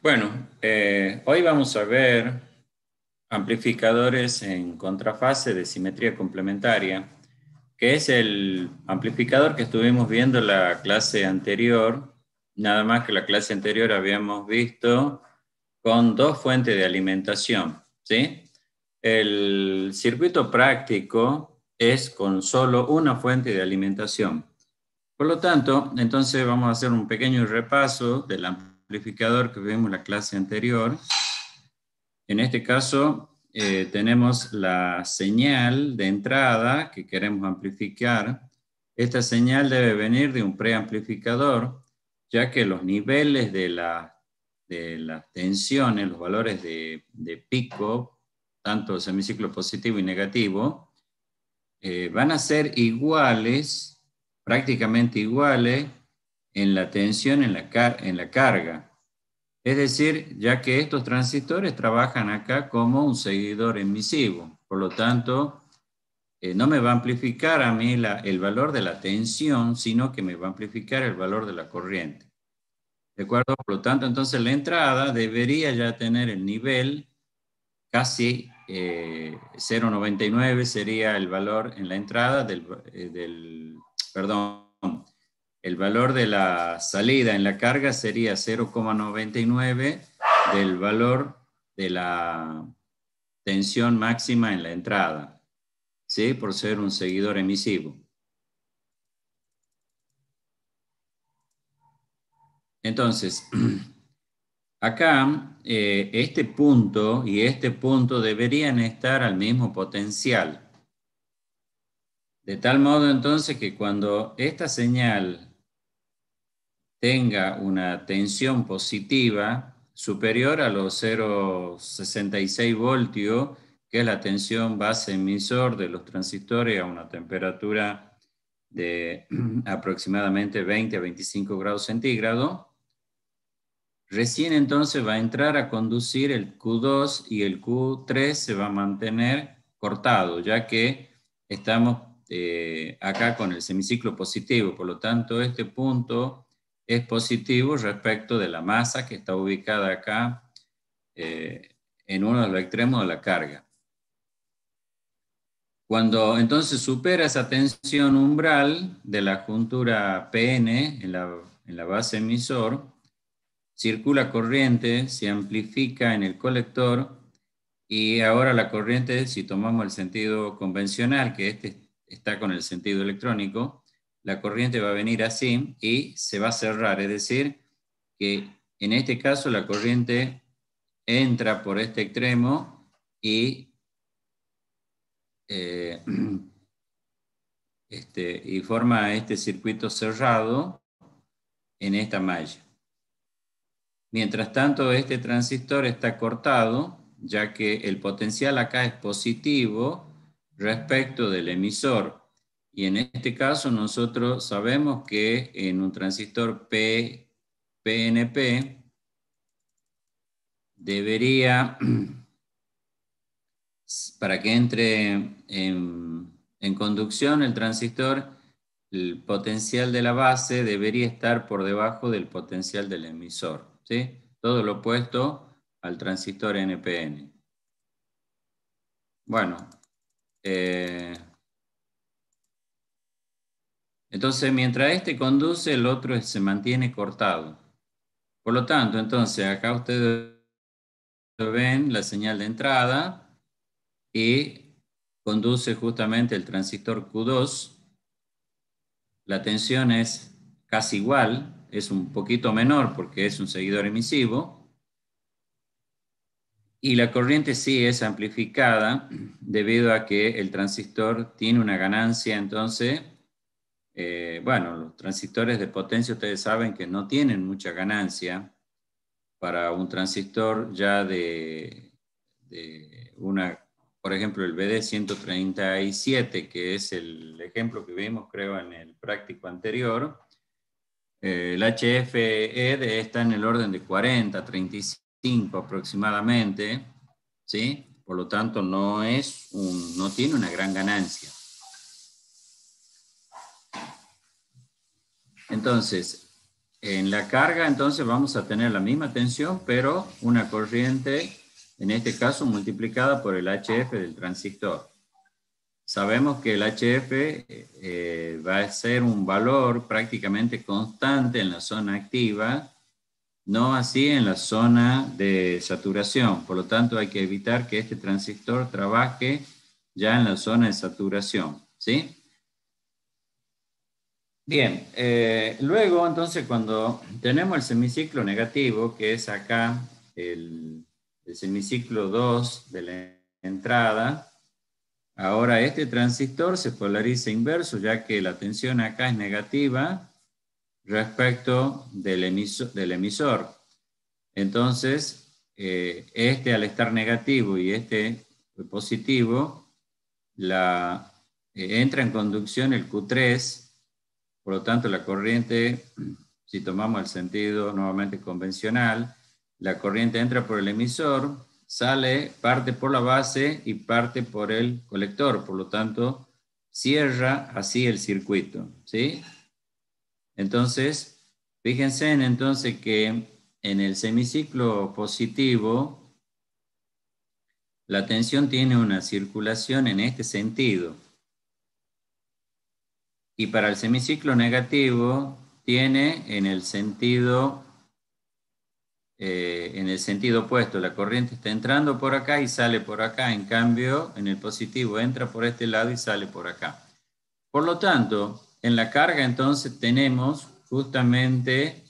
Bueno, hoy vamos a ver amplificadores en contrafase de simetría complementaria, que es el amplificador que estuvimos viendo en la clase anterior, nada más que la clase anterior habíamos visto con dos fuentes de alimentación, ¿sí? El circuito práctico es con solo una fuente de alimentación. Por lo tanto, entonces vamos a hacer un pequeño repaso del amplificador que vimos en la clase anterior. En este caso, tenemos la señal de entrada que queremos amplificar. Esta señal debe venir de un preamplificador, ya que los niveles de las tensiones, los valores de pico, tanto semiciclo positivo y negativo, van a ser iguales, prácticamente iguales, en la tensión en la carga. Es decir, ya que estos transistores trabajan acá como un seguidor emisivo. Por lo tanto, no me va a amplificar a mí el valor de la tensión, sino que me va a amplificar el valor de la corriente. ¿De acuerdo? Por lo tanto, entonces la entrada debería ya tener el nivel casi 0,99 sería el valor en la entrada perdón, el valor de la salida en la carga sería 0,99 del valor de la tensión máxima en la entrada, ¿sí? Por ser un seguidor emisivo. Entonces, acá este punto y este punto deberían estar al mismo potencial. De tal modo entonces que cuando esta señal tenga una tensión positiva superior a los 0,66 voltios, que es la tensión base emisor de los transistores a una temperatura de aproximadamente 20 a 25 grados centígrados, recién entonces va a entrar a conducir el Q2 y el Q3 se va a mantener cortado, ya que estamos acá con el semiciclo positivo. Por lo tanto, este punto es positivo respecto de la masa que está ubicada acá en uno de los extremos de la carga. Cuando entonces supera esa tensión umbral de la juntura PN en la base emisor, circula corriente, se amplifica en el colector y ahora la corriente, si tomamos el sentido convencional, que este está con el sentido electrónico, la corriente va a venir así y se va a cerrar, es decir, que en este caso la corriente entra por este extremo y, eh, y forma este circuito cerrado en esta malla. Mientras tanto, este transistor está cortado, ya que el potencial acá es positivo respecto del emisor. Y en este caso nosotros sabemos que en un transistor PNP debería, para que entre en conducción el transistor, el potencial de la base debería estar por debajo del potencial del emisor, ¿sí? Todo lo opuesto al transistor NPN. Bueno, eh, entonces mientras este conduce, el otro se mantiene cortado. Por lo tanto, entonces acá ustedes ven la señal de entrada y conduce justamente el transistor Q2. La tensión es casi igual, es un poquito menor porque es un seguidor emisivo. Y la corriente sí es amplificada debido a que el transistor tiene una ganancia, entonces, bueno, los transistores de potencia ustedes saben que no tienen mucha ganancia para un transistor ya de una, por ejemplo, el BD137, que es el ejemplo que vimos, creo, en el práctico anterior. El HFE está en el orden de 40, 35 aproximadamente, ¿sí? Por lo tanto, no tiene una gran ganancia. Entonces, en la carga entonces vamos a tener la misma tensión, pero una corriente, en este caso multiplicada por el HF del transistor. Sabemos que el HF va a ser un valor prácticamente constante en la zona activa, no así en la zona de saturación. Por lo tanto, hay que evitar que este transistor trabaje ya en la zona de saturación, ¿sí? Bien, luego entonces cuando tenemos el semiciclo negativo, que es acá el semiciclo 2 de la entrada, ahora este transistor se polariza inverso, ya que la tensión acá es negativa respecto del emisor. Entonces, este al estar negativo y este positivo, entra en conducción el Q3, por lo tanto la corriente, si tomamos el sentido nuevamente convencional, la corriente entra por el emisor, sale, parte por la base y parte por el colector, por lo tanto cierra así el circuito, ¿sí? Entonces, fíjense entonces que en el semiciclo positivo, la tensión tiene una circulación en este sentido. Y para el semiciclo negativo, tiene en el sentido opuesto. La corriente está entrando por acá y sale por acá. En cambio, en el positivo entra por este lado y sale por acá. Por lo tanto, en la carga entonces tenemos justamente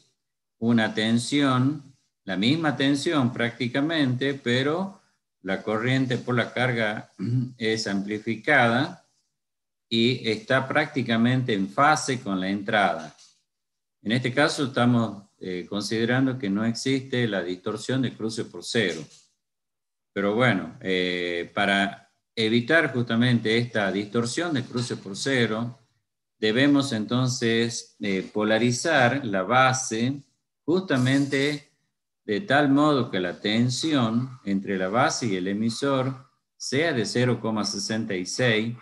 una tensión, la misma tensión prácticamente, pero la corriente por la carga es amplificada y está prácticamente en fase con la entrada. En este caso estamos considerando que no existe la distorsión de cruce por cero. Pero bueno, para evitar justamente esta distorsión de cruce por cero, debemos entonces polarizar la base justamente de tal modo que la tensión entre la base y el emisor sea de 0,66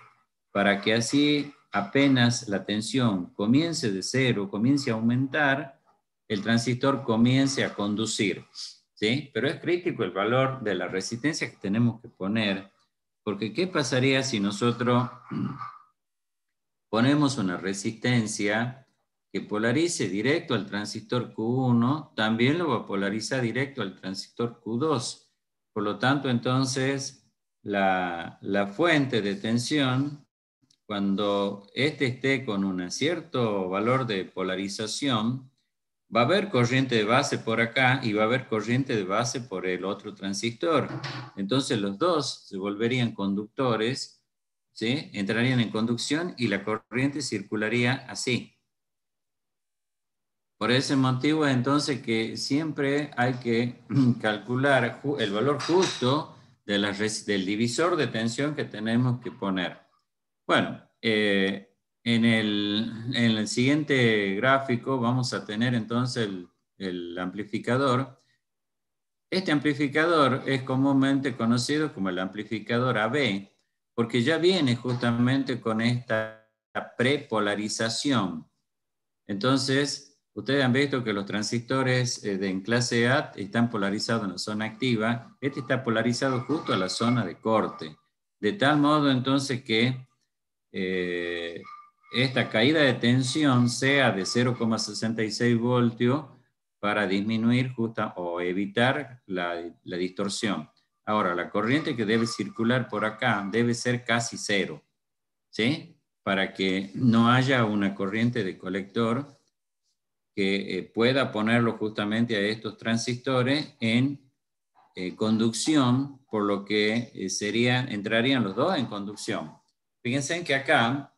para que así apenas la tensión comience de cero, comience a aumentar, el transistor comience a conducir, ¿sí? Pero es crítico el valor de la resistencia que tenemos que poner, porque ¿qué pasaría si nosotros ponemos una resistencia que polarice directo al transistor Q1, también lo va a polarizar directo al transistor Q2? Por lo tanto, entonces, la fuente de tensión, cuando este esté con un cierto valor de polarización, va a haber corriente de base por acá y va a haber corriente de base por el otro transistor. Entonces los dos se volverían conductores, ¿sí? Entrarían en conducción y la corriente circularía así. Por ese motivo entonces que siempre hay que calcular el valor justo del divisor de tensión que tenemos que poner. Bueno, en el siguiente gráfico vamos a tener entonces el amplificador. Este amplificador es comúnmente conocido como el amplificador AB, porque ya viene justamente con esta prepolarización. Entonces, ustedes han visto que los transistores en clase A están polarizados en la zona activa. Este está polarizado justo a la zona de corte. De tal modo entonces que esta caída de tensión sea de 0,66 voltios para disminuir o evitar la distorsión. Ahora, la corriente que debe circular por acá debe ser casi cero, ¿sí? Para que no haya una corriente de colector que pueda ponerlo justamente a estos transistores en conducción, por lo que entrarían los dos en conducción. Fíjense que acá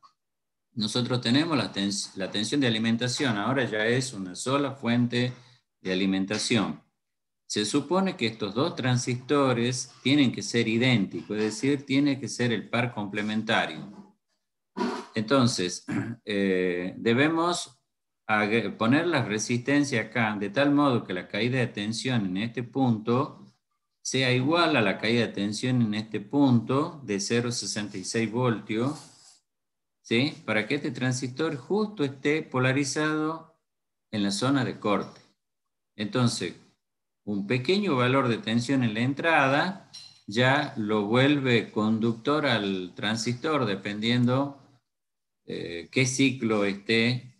nosotros tenemos la tensión de alimentación, ahora ya es una sola fuente de alimentación. Se supone que estos dos transistores tienen que ser idénticos, es decir, tiene que ser el par complementario. Entonces, debemos poner la resistencia acá de tal modo que la caída de tensión en este punto sea igual a la caída de tensión en este punto de 0,66 voltios, ¿sí? Para que este transistor justo esté polarizado en la zona de corte. Entonces, un pequeño valor de tensión en la entrada ya lo vuelve conductor al transistor, dependiendo qué ciclo esté.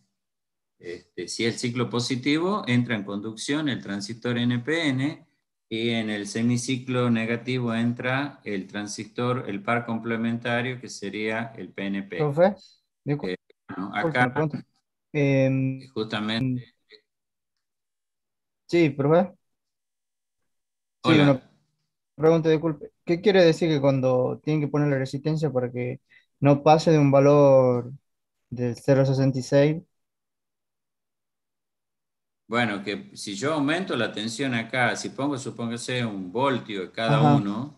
Si el ciclo positivo, entra en conducción el transistor NPN, y en el semiciclo negativo entra el transistor, el par complementario, que sería el PNP. Profe, Bueno, disculpe acá una pregunta. Em, justamente, sí, profe. Sí, una hola. pregunta, disculpe. ¿Qué quiere decir que cuando tienen que poner la resistencia para que no pase de un valor del 0,66? Bueno, que si yo aumento la tensión acá, si pongo, supóngase, un voltio de cada Ajá, uno,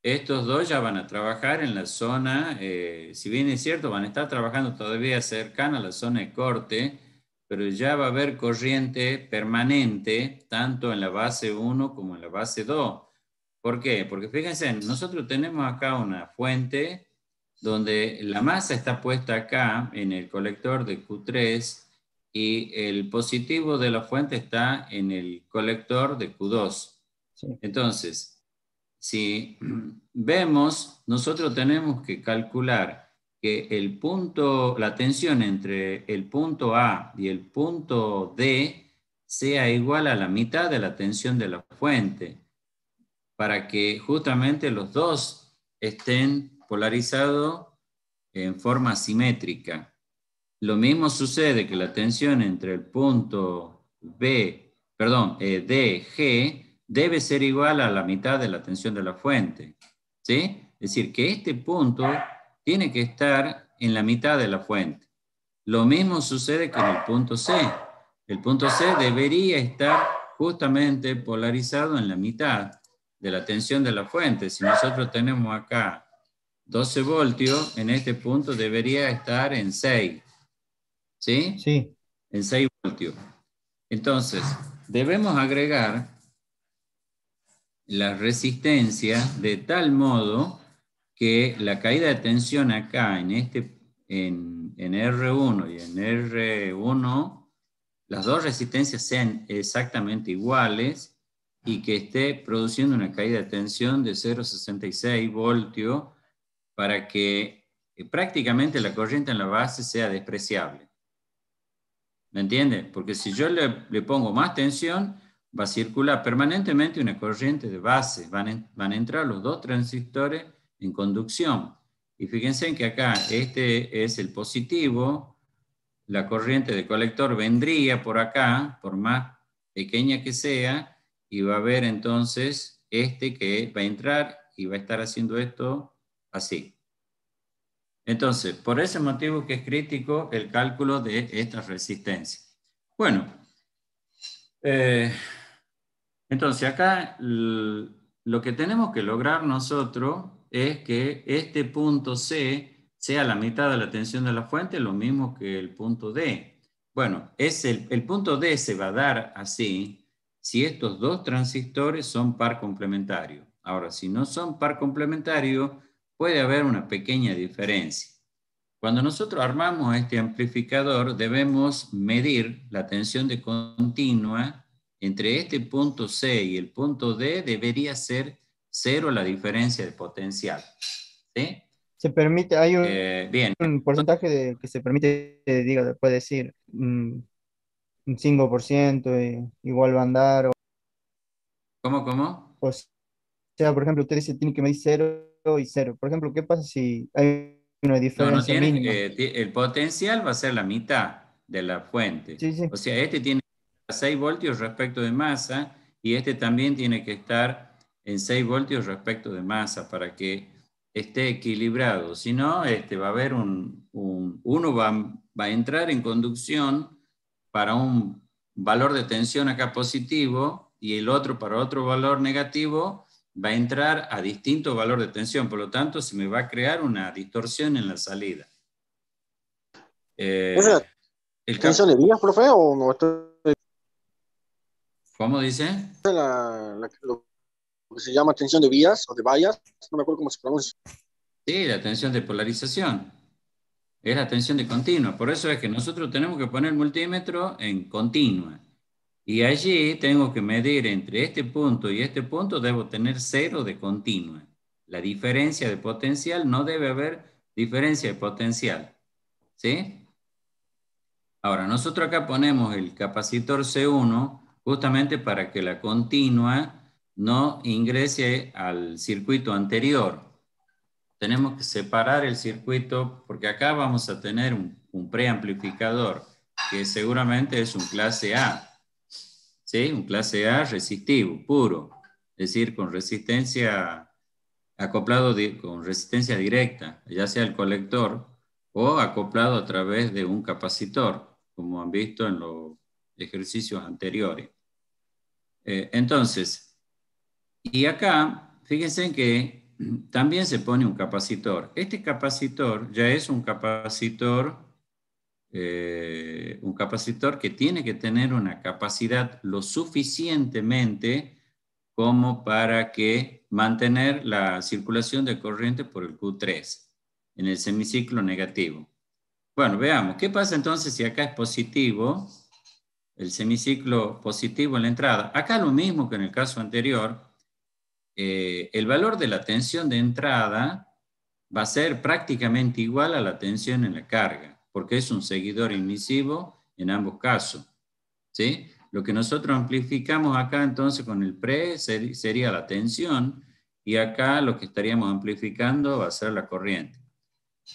estos dos ya van a trabajar en la zona, si bien es cierto, van a estar trabajando todavía cercana a la zona de corte, pero ya va a haber corriente permanente tanto en la base uno como en la base 2. ¿Por qué? Porque fíjense, nosotros tenemos acá una fuente donde la masa está puesta acá en el colector de Q3 y el positivo de la fuente está en el colector de Q2. sí, Entonces, si vemos, nosotros tenemos que calcular que el punto, la tensión entre el punto A y el punto D sea igual a la mitad de la tensión de la fuente, para que justamente los dos estén polarizados en forma simétrica. Lo mismo sucede que la tensión entre el punto D, G, debe ser igual a la mitad de la tensión de la fuente. ¿Sí? Es decir, que este punto tiene que estar en la mitad de la fuente. Lo mismo sucede con el punto C. El punto C debería estar justamente polarizado en la mitad de la tensión de la fuente. Si nosotros tenemos acá 12 voltios, en este punto debería estar en 6. ¿Sí? sí. En 6 voltios. Entonces, debemos agregar la resistencia de tal modo que la caída de tensión acá en R1 y en R1, las dos resistencias sean exactamente iguales y que esté produciendo una caída de tensión de 0,66 voltios, para que prácticamente la corriente en la base sea despreciable. ¿Me entiende? Porque si yo le pongo más tensión, va a circular permanentemente una corriente de base. Van a entrar los dos transistores en conducción. Y fíjense que acá este es el positivo, la corriente de colector vendría por acá, por más pequeña que sea, y va a haber entonces este que va a entrar y va a estar haciendo esto así. Entonces, por ese motivo que es crítico el cálculo de esta resistencia. Bueno, eh, entonces acá lo que tenemos que lograr nosotros es que este punto C sea la mitad de la tensión de la fuente, lo mismo que el punto D. Bueno, el punto D se va a dar así si estos dos transistores son par complementario. Ahora, si no son par complementario, puede haber una pequeña diferencia. Cuando nosotros armamos este amplificador, debemos medir la tensión de continua entre este punto C y el punto D. Debería ser cero la diferencia de potencial. ¿Sí? Se permite, hay Bien. un porcentaje de, que se permite, diga, puede decir, un 5% igual va a andar, ¿Cómo? o sea, por ejemplo, usted dice tiene que medir 0 y 0. Por ejemplo, ¿qué pasa si hay una No, no diferencia tiene, mínima? el potencial va a ser la mitad de la fuente. Sí, sí, O sea, este tiene 6 voltios respecto de masa y este también tiene que estar en 6 voltios respecto de masa para que esté equilibrado. Si no, va a haber uno va a entrar en conducción para un valor de tensión acá positivo y el otro para otro valor negativo, va a entrar a distinto valor de tensión. Por lo tanto, se me va a crear una distorsión en la salida. ¿Es Eh, la el cap tensión de vías, profe, o no? Esto ¿Cómo dice? es lo que se llama tensión de vías o de vallas, no me acuerdo cómo se pronuncia. Sí, la tensión de polarización. Es la tensión de continua. Por eso es que nosotros tenemos que poner el multímetro en continua. Y allí tengo que medir entre este punto y este punto, debo tener 0 de continua. La diferencia de potencial, no debe haber diferencia de potencial. ¿Sí? Ahora, nosotros acá ponemos el capacitor C1 justamente para que la continua no ingrese al circuito anterior. Tenemos que separar el circuito porque acá vamos a tener un preamplificador que seguramente es un clase A. ¿Sí? Un clase A resistivo, puro, es decir, con resistencia acoplado con resistencia directa, ya sea el colector o acoplado a través de un capacitor, como han visto en los ejercicios anteriores. Entonces, y acá, fíjense que también se pone un capacitor. Este capacitor ya es un capacitor que tiene que tener una capacidad lo suficientemente como para que mantener la circulación de corriente por el Q3 en el semiciclo negativo. Bueno, veamos, ¿qué pasa entonces si acá es positivo, el semiciclo positivo en la entrada? Acá lo mismo que en el caso anterior, el valor de la tensión de entrada va a ser prácticamente igual a la tensión en la carga, porque es un seguidor emisivo en ambos casos. ¿Sí? Lo que nosotros amplificamos acá entonces con el pre sería la tensión y acá lo que estaríamos amplificando va a ser la corriente.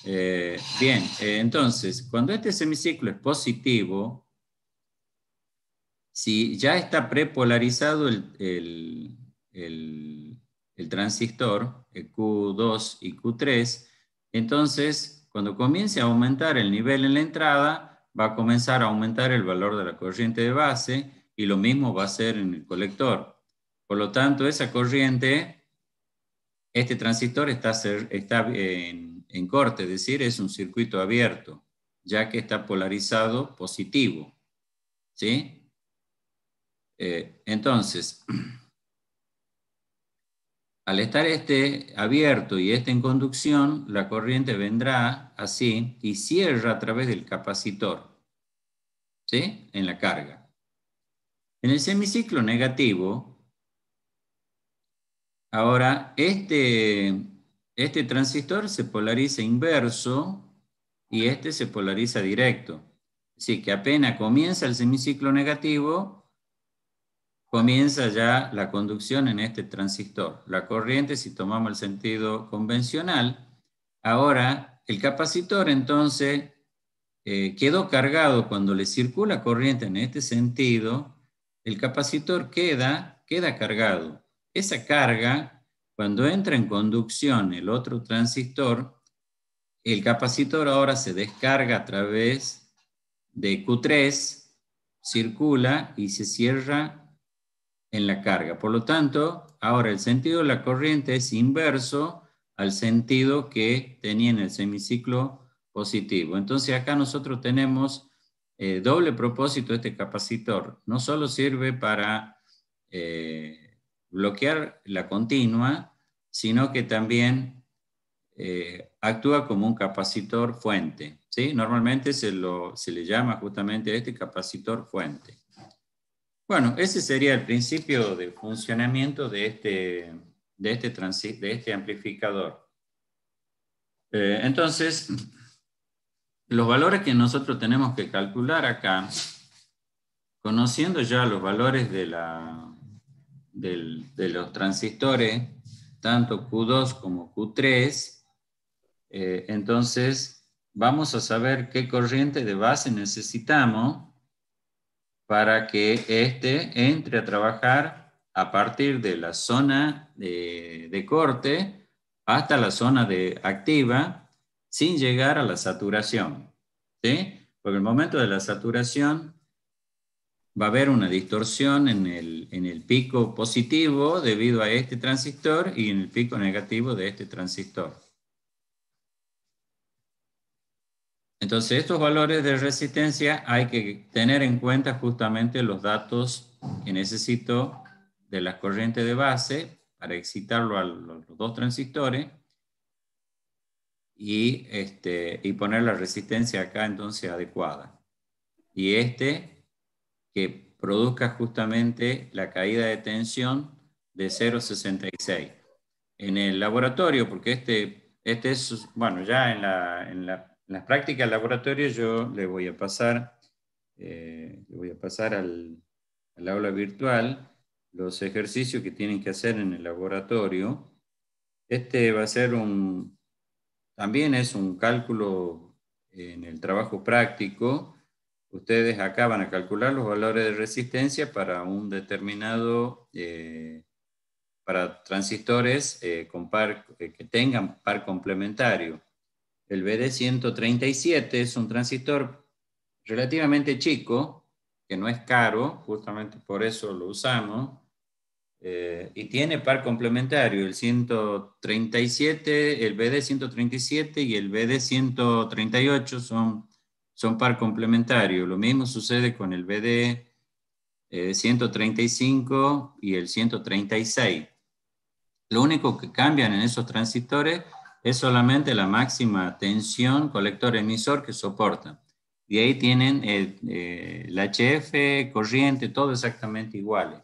Bien, entonces, cuando este semiciclo es positivo, si ya está prepolarizado el transistor, el Q2 y Q3, entonces cuando comience a aumentar el nivel en la entrada, va a comenzar a aumentar el valor de la corriente de base y lo mismo va a ser en el colector. Por lo tanto, esa corriente, este transistor está en corte, es decir, es un circuito abierto, ya que está polarizado positivo. ¿Sí? Entonces, al estar este abierto y este en conducción, la corriente vendrá así y cierra a través del capacitor, ¿sí? En la carga. En el semiciclo negativo, ahora este transistor se polariza inverso y este se polariza directo. Así que apenas comienza el semiciclo negativo, comienza ya la conducción en este transistor. La corriente, si tomamos el sentido convencional, ahora el capacitor entonces quedó cargado cuando le circula corriente en este sentido, el capacitor queda cargado. Esa carga, cuando entra en conducción el otro transistor, el capacitor ahora se descarga a través de Q3, circula y se cierra en la carga. Por lo tanto, ahora el sentido de la corriente es inverso al sentido que tenía en el semiciclo positivo. Entonces acá nosotros tenemos doble propósito este capacitor. No solo sirve para bloquear la continua, sino que también actúa como un capacitor fuente. ¿Sí? Normalmente se le llama justamente a este capacitor fuente. Bueno, ese sería el principio de funcionamiento de este amplificador. Entonces, los valores que nosotros tenemos que calcular acá, conociendo ya los valores de los transistores, tanto Q2 como Q3, entonces vamos a saber qué corriente de base necesitamos para que éste entre a trabajar a partir de la zona de corte hasta la zona de activa sin llegar a la saturación. ¿Sí? Porque el momento de la saturación va a haber una distorsión en el pico positivo debido a este transistor y en el pico negativo de este transistor. Entonces, estos valores de resistencia hay que tener en cuenta justamente los datos que necesito de las corrientes de base para excitarlo a los dos transistores y poner la resistencia acá entonces adecuada. Y que produzca justamente la caída de tensión de 0,66. En el laboratorio, porque este es, bueno, ya en las prácticas del laboratorio yo le voy a pasar al aula virtual los ejercicios que tienen que hacer en el laboratorio. Este va a ser también es un cálculo en el trabajo práctico. Ustedes acá van a calcular los valores de resistencia para un determinado, para transistores que tengan par complementario. El BD137 es un transistor relativamente chico, que no es caro, justamente por eso lo usamos, y tiene par complementario, el 137, el BD137 y el BD138 son par complementario. Lo mismo sucede con el BD 135 y el 136. Lo único que cambian en esos transistores es solamente la máxima tensión colector-emisor que soportan. Y ahí tienen el HF, corriente, todo exactamente iguales.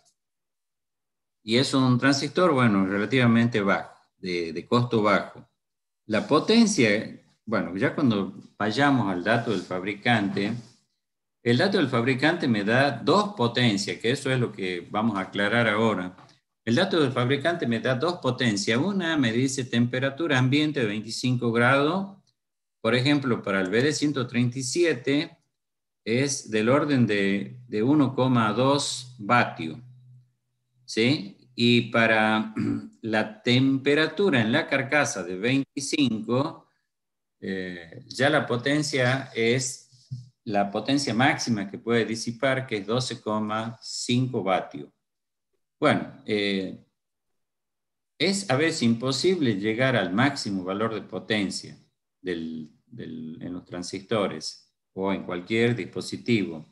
Y es un transistor, bueno, relativamente bajo, de costo bajo. La potencia, bueno, ya cuando vayamos al dato del fabricante, el dato del fabricante me da dos potencias, que eso es lo que vamos a aclarar ahora. El dato del fabricante me da dos potencias. Una me dice temperatura ambiente de 25 grados. Por ejemplo, para el BD137 es del orden de 1,2 vatio. ¿Sí? Y para la temperatura en la carcasa de 25, ya la potencia es la potencia máxima que puede disipar, que es 12,5 vatios. Bueno, es a veces imposible llegar al máximo valor de potencia en los transistores o en cualquier dispositivo.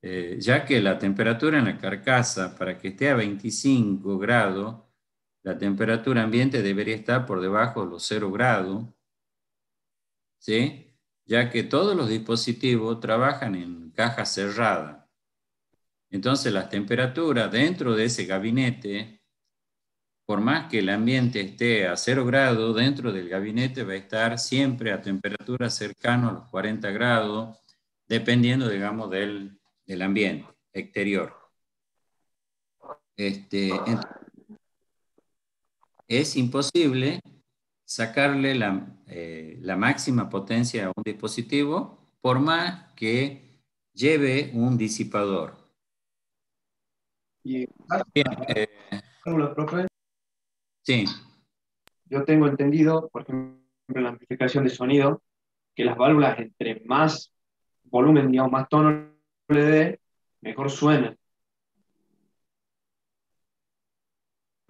Ya que la temperatura en la carcasa, para que esté a 25 grados, la temperatura ambiente debería estar por debajo de los 0 grados, ¿sí? Ya que todos los dispositivos trabajan en caja cerrada. Entonces, las temperaturas dentro de ese gabinete, por más que el ambiente esté a 0 grados, dentro del gabinete va a estar siempre a temperatura cercana a los 40 grados, dependiendo, digamos, del ambiente exterior. Entonces, es imposible sacarle la máxima potencia a un dispositivo por más que lleve un disipador. Y Bien, válvulas, profe, sí, yo tengo entendido, por ejemplo, en la amplificación de sonido, que las válvulas entre más volumen, digamos, más tono le dé, mejor suenan.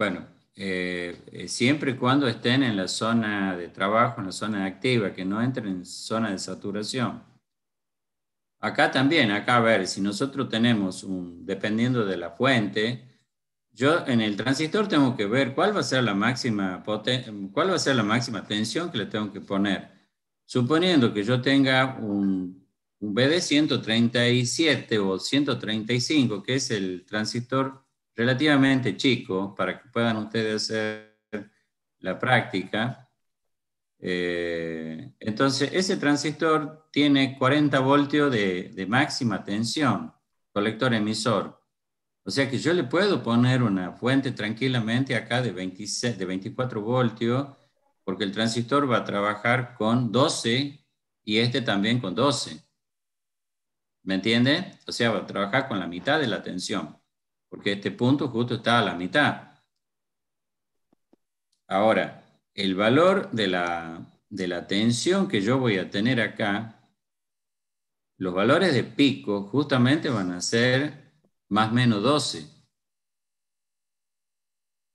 bueno, siempre y cuando estén en la zona de trabajo, en la zona activa, que no entren en zona de saturación. Acá también, acá a ver, si nosotros tenemos dependiendo de la fuente, yo en el transistor tengo que ver cuál va a ser la máxima cuál va a ser la máxima tensión que le tengo que poner. Suponiendo que yo tenga un BD137 o 135, que es el transistor relativamente chico para que puedan ustedes hacer la práctica. Entonces, ese transistor tiene 40 voltios de máxima tensión, colector emisor. O sea que yo le puedo poner una fuente tranquilamente acá de 26, de 24 voltios, porque el transistor va a trabajar con 12 y este también con 12. ¿Me entiende? O sea, va a trabajar con la mitad de la tensión, porque este punto justo está a la mitad. Ahora, el valor de la tensión que yo voy a tener acá, los valores de pico justamente van a ser más o menos 12.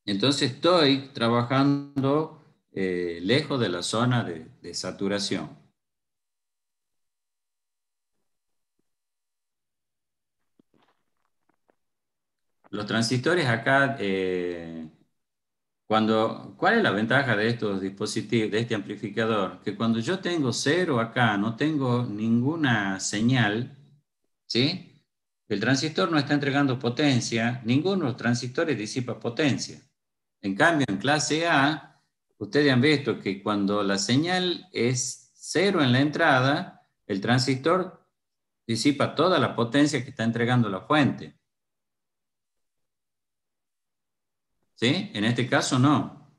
Entonces estoy trabajando lejos de la zona de saturación. Los transistores acá ¿Cuál es la ventaja de estos dispositivos, de este amplificador? Que cuando yo tengo 0 acá, no tengo ninguna señal, ¿sí? El transistor no está entregando potencia, ninguno de los transistores disipa potencia. En cambio, en clase A, ustedes han visto que cuando la señal es 0 en la entrada, el transistor disipa toda la potencia que está entregando la fuente. ¿Sí? En este caso no.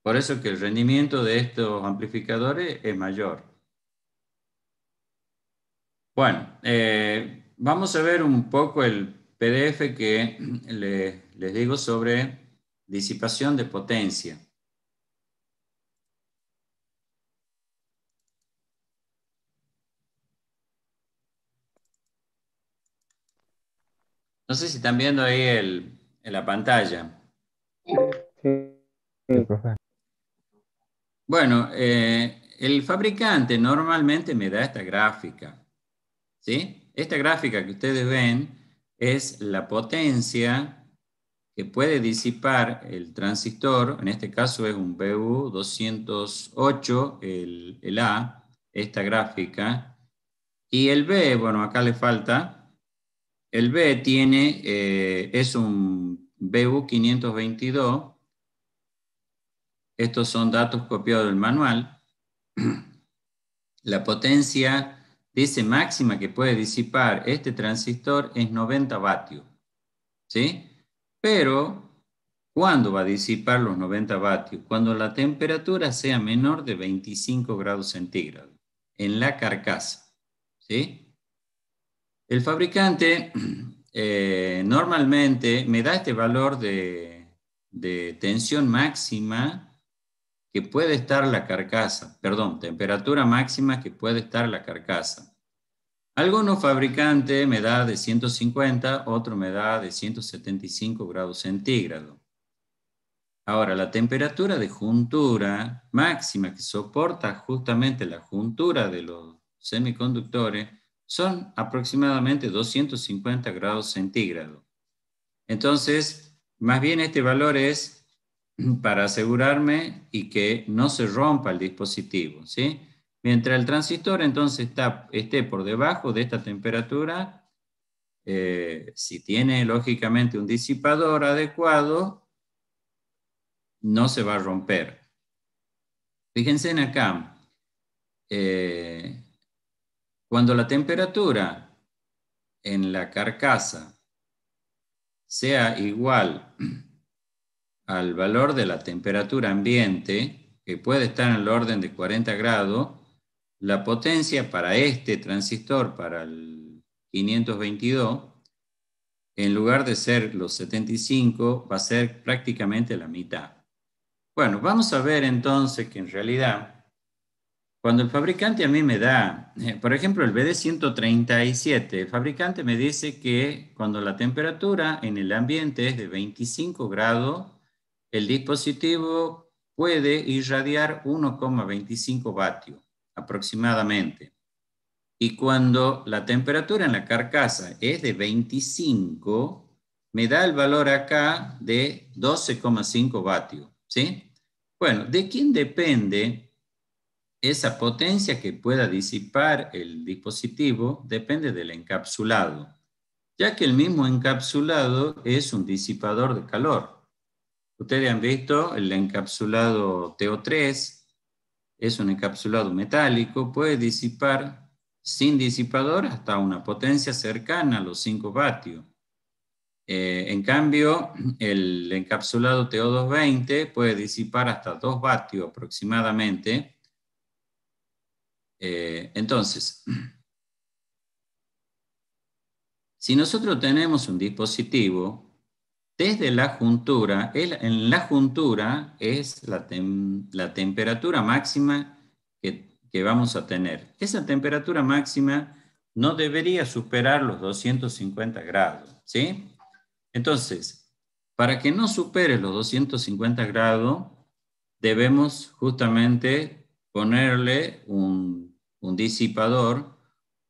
Por eso que el rendimiento de estos amplificadores es mayor. Bueno, vamos a ver un poco el PDF que les digo sobre disipación de potencia. No sé si están viendo ahí en la pantalla. Sí, profe. Bueno, el fabricante normalmente me da esta gráfica, ¿sí? Esta gráfica que ustedes ven es la potencia que puede disipar el transistor, en este caso es un BU208, el A, esta gráfica, y el B, bueno, acá le falta, el B es un BU522, estos son datos copiados del manual. La potencia dice máxima que puede disipar este transistor es 90 vatios, ¿sí? Pero, ¿cuándo va a disipar los 90 vatios? Cuando la temperatura sea menor de 25 grados centígrados en la carcasa, ¿sí? El fabricante normalmente me da este valor de tensión máxima que puede estar la carcasa, perdón, temperatura máxima que puede estar la carcasa. Algunos fabricantes me da de 150, otro me da de 175 grados centígrados. Ahora, la temperatura de juntura máxima que soporta justamente la juntura de los semiconductores son aproximadamente 250 grados centígrados. Entonces, más bien este valor es para asegurarme y que no se rompa el dispositivo, ¿sí? Mientras el transistor entonces esté por debajo de esta temperatura, si tiene lógicamente un disipador adecuado, no se va a romper. Fíjense en acá, cuando la temperatura en la carcasa sea igual al valor de la temperatura ambiente, que puede estar en el orden de 40 grados, la potencia para este transistor, para el 522, en lugar de ser los 75, va a ser prácticamente la mitad. Bueno, vamos a ver entonces que en realidad, cuando el fabricante a mí me da, por ejemplo, el BD137, el fabricante me dice que cuando la temperatura en el ambiente es de 25 grados, el dispositivo puede irradiar 1,25 vatios aproximadamente. Y cuando la temperatura en la carcasa es de 25, me da el valor acá de 12,5 vatios, ¿sí? Bueno, ¿de quién depende esa potencia que pueda disipar el dispositivo? Depende del encapsulado, ya que el mismo encapsulado es un disipador de calor. Ustedes han visto el encapsulado TO3, es un encapsulado metálico, puede disipar sin disipador hasta una potencia cercana a los 5 vatios. En cambio, el encapsulado TO220 puede disipar hasta 2 vatios aproximadamente. Entonces, si nosotros tenemos un dispositivo, desde la juntura, en la juntura es la temperatura máxima que vamos a tener. Esa temperatura máxima no debería superar los 250 grados, ¿sí? Entonces, para que no supere los 250 grados, debemos justamente ponerle un disipador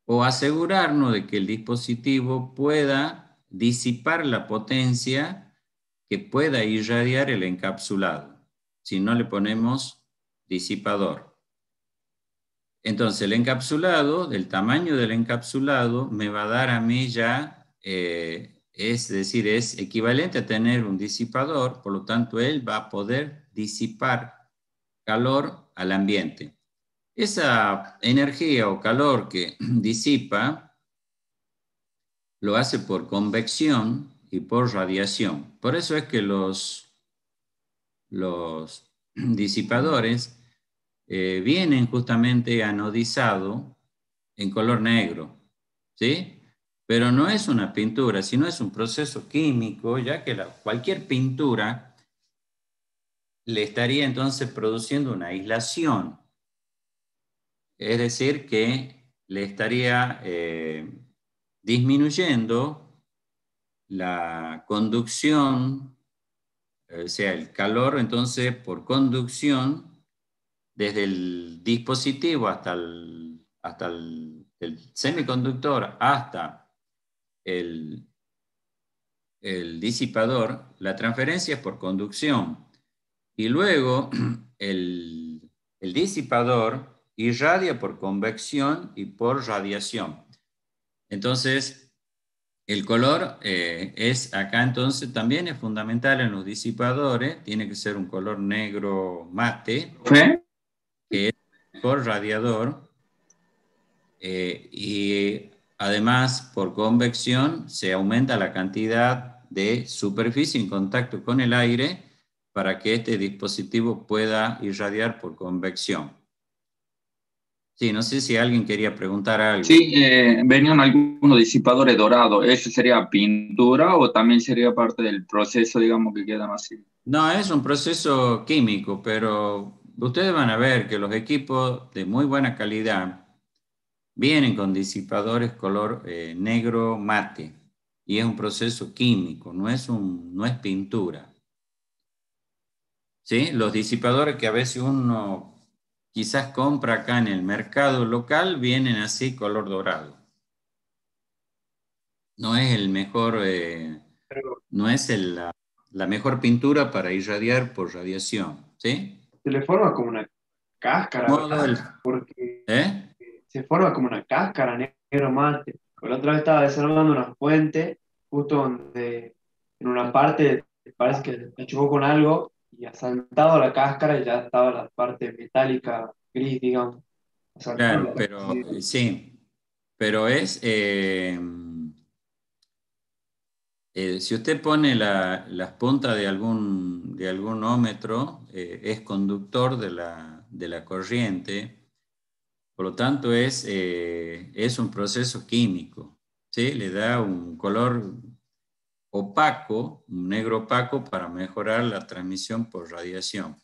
o asegurarnos de que el dispositivo pueda disipar la potencia que pueda irradiar el encapsulado. si no le ponemos disipador. Entonces el encapsulado, el tamaño del encapsulado me va a dar a mí ya, es decir, es equivalente a tener un disipador, por lo tanto él va a poder disipar calor al ambiente. Esa energía o calor que disipa lo hace por convección y por radiación. Por eso es que los disipadores vienen justamente anodizados en color negro, ¿sí? Pero no es una pintura, sino es un proceso químico, ya que cualquier pintura le estaría entonces produciendo una aislación. Es decir, que le estaría disminuyendo la conducción, o sea, el calor, entonces, por conducción, desde el dispositivo hasta el semiconductor hasta el disipador, la transferencia es por conducción. Y luego el disipador irradia por convección y por radiación. Entonces, el color es acá entonces también es fundamental en los disipadores, tiene que ser un color negro mate, que es el mejor radiador, y además por convección se aumenta la cantidad de superficie en contacto con el aire para que este dispositivo pueda irradiar por convección. Sí, no sé si alguien quería preguntar algo. Sí, venían algunos disipadores dorados. ¿Eso sería pintura o también sería parte del proceso, digamos, que quedan así? No, es un proceso químico, pero ustedes van a ver que los equipos de muy buena calidad vienen con disipadores color negro mate y es un proceso químico, no es pintura. ¿Sí? Los disipadores que a veces uno quizás compra acá en el mercado local vienen así color dorado. No es el mejor, no es la mejor pintura para irradiar por radiación, ¿sí? Se le forma como una cáscara, ¿verdad? Porque se forma como una cáscara negro mate. Por la otra vez estaba desarmando una fuente, justo donde en una parte parece que la chocó con algo y ha saltado la cáscara y ya estaba la parte metálica gris, digamos. Claro, pero sí, pero es, si usted pone las puntas de algún ómetro, es conductor de la corriente, por lo tanto es un proceso químico, ¿sí? Le da un color opaco, un negro opaco para mejorar la transmisión por radiación.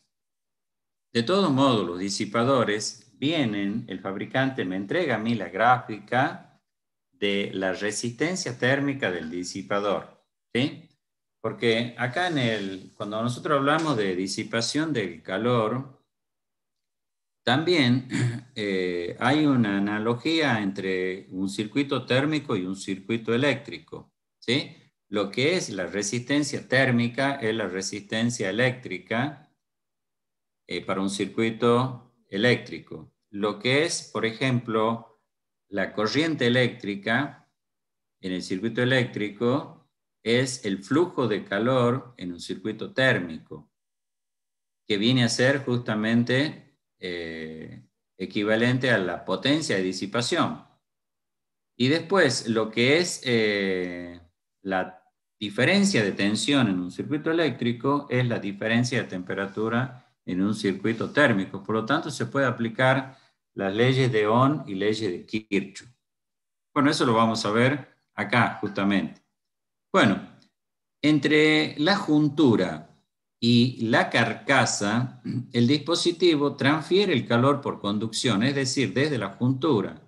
De todos modos, los disipadores vienen, el fabricante me entrega a mí la gráfica de la resistencia térmica del disipador, ¿sí? Porque acá cuando nosotros hablamos de disipación del calor, también hay una analogía entre un circuito térmico y un circuito eléctrico, ¿sí? Lo que es la resistencia térmica es la resistencia eléctrica para un circuito eléctrico. Lo que es, por ejemplo, la corriente eléctrica en el circuito eléctrico es el flujo de calor en un circuito térmico, que viene a ser justamente equivalente a la potencia de disipación. Y después, lo que es la diferencia de tensión en un circuito eléctrico es la diferencia de temperatura en un circuito térmico. Por lo tanto, se puede aplicar las leyes de Ohm y leyes de Kirchhoff. Bueno, eso lo vamos a ver acá, justamente. Bueno, entre la juntura y la carcasa, el dispositivo transfiere el calor por conducción, es decir, desde la juntura,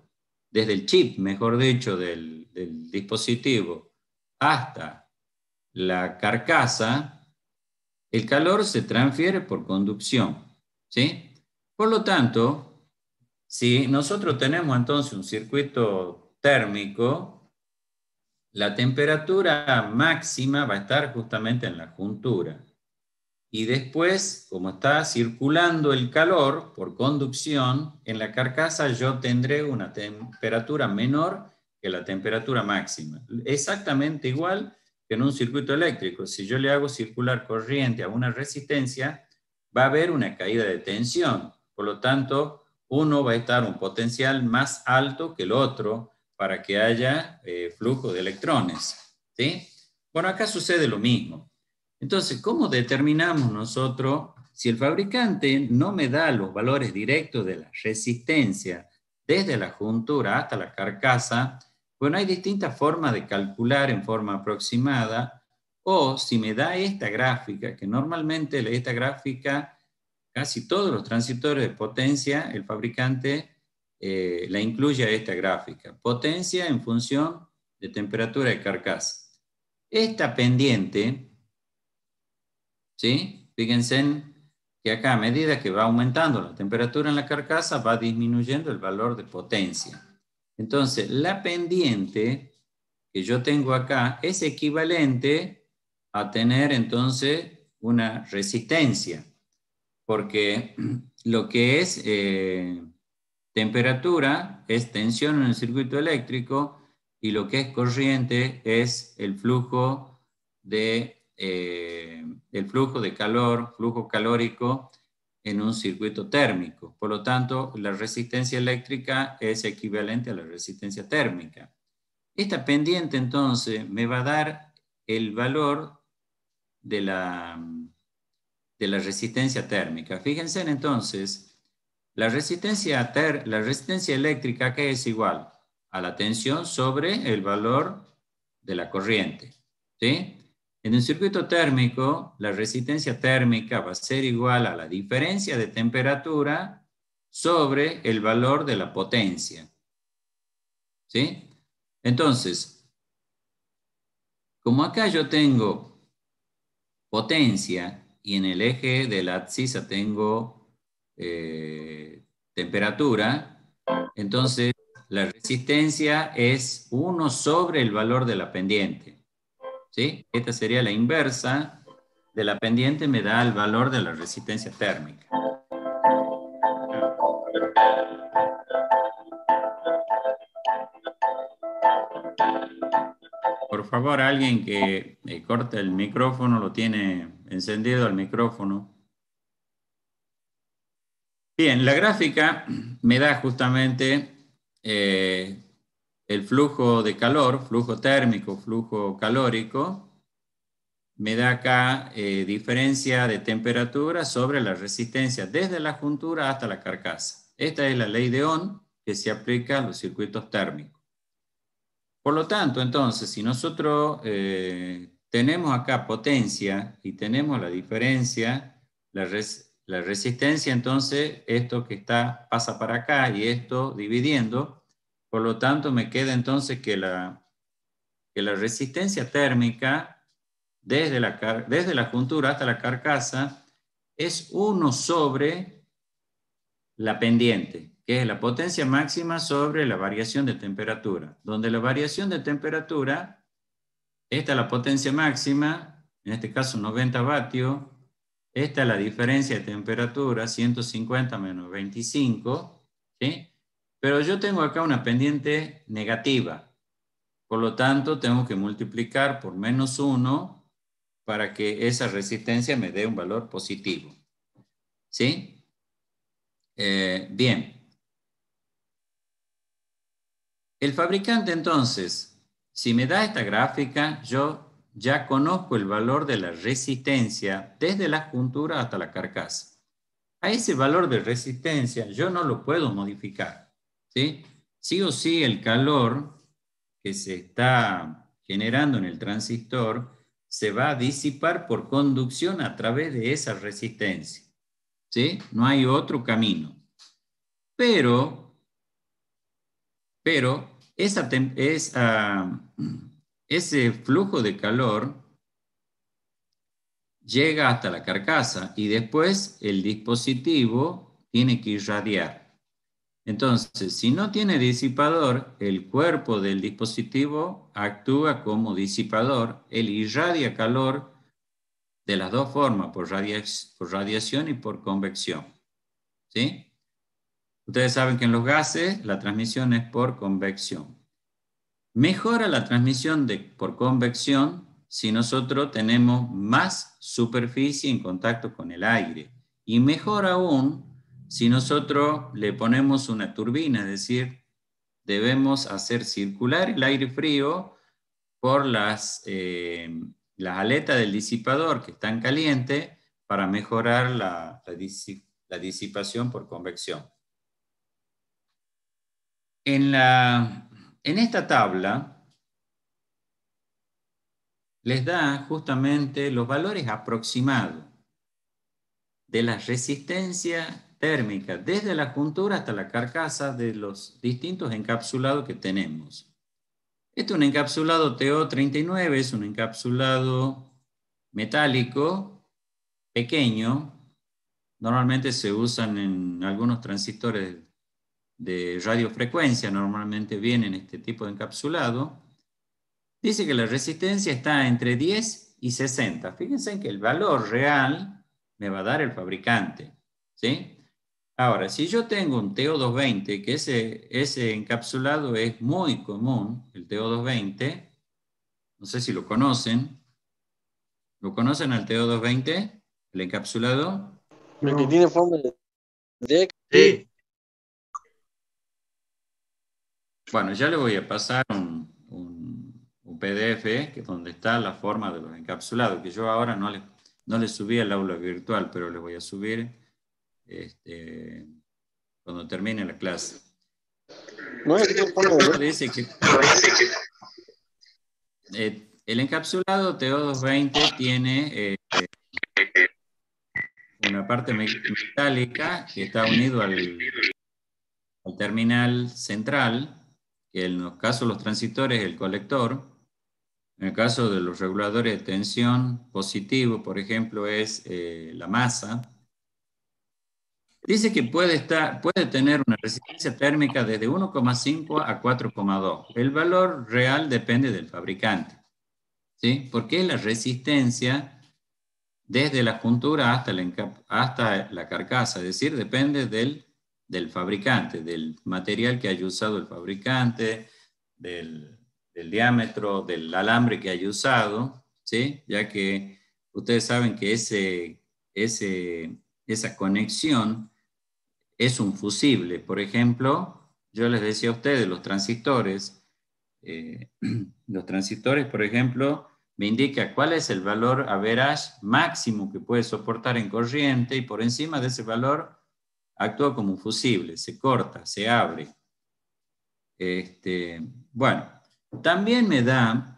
desde el chip, mejor dicho, del dispositivo hasta la carcasa, el calor se transfiere por conducción, ¿sí? Por lo tanto, si nosotros tenemos entonces un circuito térmico, la temperatura máxima va a estar justamente en la juntura. y después, como está circulando el calor por conducción, en la carcasa yo tendré una temperatura menor que la temperatura máxima. Exactamente igual que en un circuito eléctrico. Si yo le hago circular corriente a una resistencia, va a haber una caída de tensión. Por lo tanto, uno va a estar un potencial más alto que el otro para que haya flujo de electrones, ¿sí? Bueno, acá sucede lo mismo. Entonces, ¿cómo determinamos nosotros si el fabricante no me da los valores directos de la resistencia desde la juntura hasta la carcasa? Bueno, hay distintas formas de calcular en forma aproximada, o si me da esta gráfica, que normalmente esta gráfica, casi todos los transistores de potencia, el fabricante la incluye a esta gráfica. Potencia en función de temperatura de carcasa. Esta pendiente, ¿sí? Fíjense que acá, a medida que va aumentando la temperatura en la carcasa, va disminuyendo el valor de potencia. Entonces, la pendiente que yo tengo acá es equivalente a tener entonces una resistencia, porque lo que es temperatura es tensión en el circuito eléctrico y lo que es corriente es el flujo de calor, flujo calórico en un circuito térmico. Por lo tanto, la resistencia eléctrica es equivalente a la resistencia térmica. Esta pendiente entonces me va a dar el valor de la resistencia térmica. Fíjense entonces, la resistencia eléctrica que es igual a la tensión sobre el valor de la corriente, ¿sí? En un circuito térmico, la resistencia térmica va a ser igual a la diferencia de temperatura sobre el valor de la potencia, ¿sí? Entonces, como acá yo tengo potencia y en el eje de la abscisa tengo temperatura, entonces la resistencia es 1 sobre el valor de la pendiente, ¿sí? Esta sería la inversa de la pendiente, me da el valor de la resistencia térmica. Por favor, alguien que corte el micrófono, lo tiene encendido el micrófono. Bien, la gráfica me da justamente el flujo de calor, flujo térmico, flujo calórico. Me da acá diferencia de temperatura sobre la resistencia desde la juntura hasta la carcasa. Esta es la ley de Ohm que se aplica a los circuitos térmicos. Por lo tanto, entonces, si nosotros tenemos acá potencia y tenemos la diferencia, la resistencia, entonces, esto que pasa para acá y esto dividiendo, por lo tanto, me queda entonces que la resistencia térmica desde la juntura hasta la carcasa es 1 sobre la pendiente, que es la potencia máxima sobre la variación de temperatura, donde la variación de temperatura, esta es la potencia máxima, en este caso 90 vatios, esta es la diferencia de temperatura, 150 menos 25, ¿sí? Pero yo tengo acá una pendiente negativa, por lo tanto tengo que multiplicar por -1 para que esa resistencia me dé un valor positivo, ¿sí? Bien. El fabricante entonces, si me da esta gráfica, yo ya conozco el valor de la resistencia desde la juntura hasta la carcasa. A ese valor de resistencia yo no lo puedo modificar, ¿sí? Sí o sí el calor que se está generando en el transistor se va a disipar por conducción a través de esa resistencia, ¿sí? No hay otro camino. Pero ese flujo de calor llega hasta la carcasa y después el dispositivo tiene que irradiar. Entonces, si no tiene disipador, el cuerpo del dispositivo actúa como disipador, él irradia calor de las dos formas, por radiación y por convección. ¿Sí? Ustedes saben que en los gases la transmisión es por convección. Mejora la transmisión por convección si nosotros tenemos más superficie en contacto con el aire. Y mejor aún si nosotros le ponemos una turbina, es decir, debemos hacer circular el aire frío por las aletas del disipador que están calientes para mejorar la disipación por convección. En esta tabla les da justamente los valores aproximados de la resistencia térmica desde la juntura hasta la carcasa de los distintos encapsulados que tenemos. Este es un encapsulado TO39, es un encapsulado metálico pequeño. Normalmente se usan en algunos transistores de radiofrecuencia, normalmente vienen este tipo de encapsulado. Dice que la resistencia está entre 10 y 60. Fíjense en que el valor real me va a dar el fabricante, ¿sí? Ahora, si yo tengo un TO220, que ese encapsulado es muy común, el TO220, no sé si lo conocen. ¿Lo conocen al TO220, el encapsulado? El que tiene forma de... Sí. Bueno, ya le voy a pasar un PDF, que es donde está la forma de los encapsulados, que yo ahora no le subí al aula virtual, pero le voy a subir cuando termine la clase. No es que tiene forma de... Dice que el encapsulado TO220 tiene una parte metálica que está unido al terminal central, que en los casos de los transistores es el colector. En el caso de los reguladores de tensión positivo, por ejemplo, es la masa. Dice que puede tener una resistencia térmica desde 1,5 a 4,2. El valor real depende del fabricante, ¿sí? Porque es la resistencia desde la juntura hasta la carcasa, es decir, depende del fabricante, del material que haya usado el fabricante, del diámetro del alambre que haya usado, ¿sí? Ya que ustedes saben que esa conexión es un fusible. Por ejemplo, yo les decía a ustedes, los transistores, por ejemplo, me indica cuál es el valor average máximo que puede soportar en corriente, y por encima de ese valor actúa como un fusible, se corta, se abre. Bueno, también me da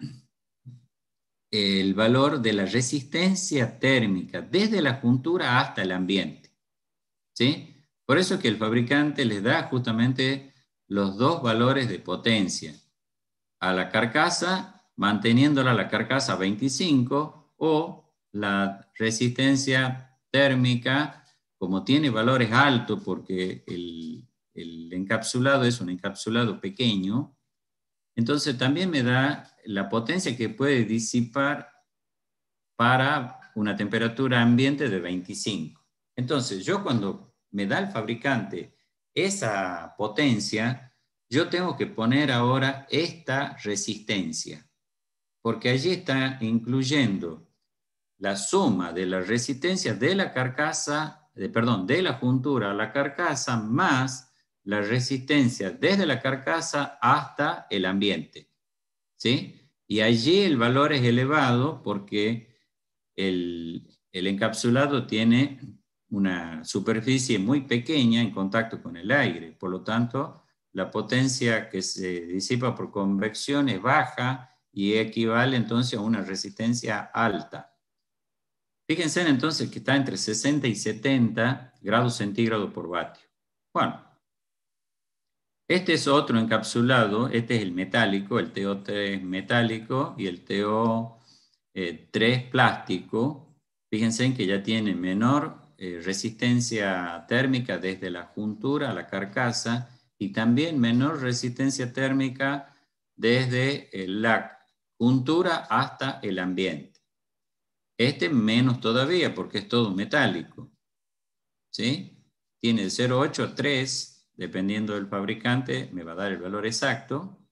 el valor de la resistencia térmica desde la juntura hasta el ambiente, ¿sí? Por eso es que el fabricante les da justamente los dos valores de potencia a la carcasa, manteniéndola la carcasa 25, o la resistencia térmica, como tiene valores altos porque el encapsulado es un encapsulado pequeño, entonces también me da la potencia que puede disipar para una temperatura ambiente de 25. Entonces, yo cuando me da el fabricante esa potencia, yo tengo que poner ahora esta resistencia, porque allí está incluyendo la suma de la resistencia de la carcasa, de la juntura a la carcasa, más la resistencia desde la carcasa hasta el ambiente, ¿sí? Y allí el valor es elevado porque el encapsulado tiene una superficie muy pequeña en contacto con el aire, por lo tanto, la potencia que se disipa por convección es baja y equivale entonces a una resistencia alta. Fíjense entonces que está entre 60 y 70 grados centígrados por vatio. Bueno, este es otro encapsulado, este es el metálico, el TO3 metálico y el TO3 plástico. Fíjense en que ya tiene menor resistencia térmica desde la juntura a la carcasa y también menor resistencia térmica desde la juntura hasta el ambiente. Este menos todavía porque es todo metálico. ¿Sí? Tiene de 0,8 a 3, dependiendo del fabricante, me va a dar el valor exacto.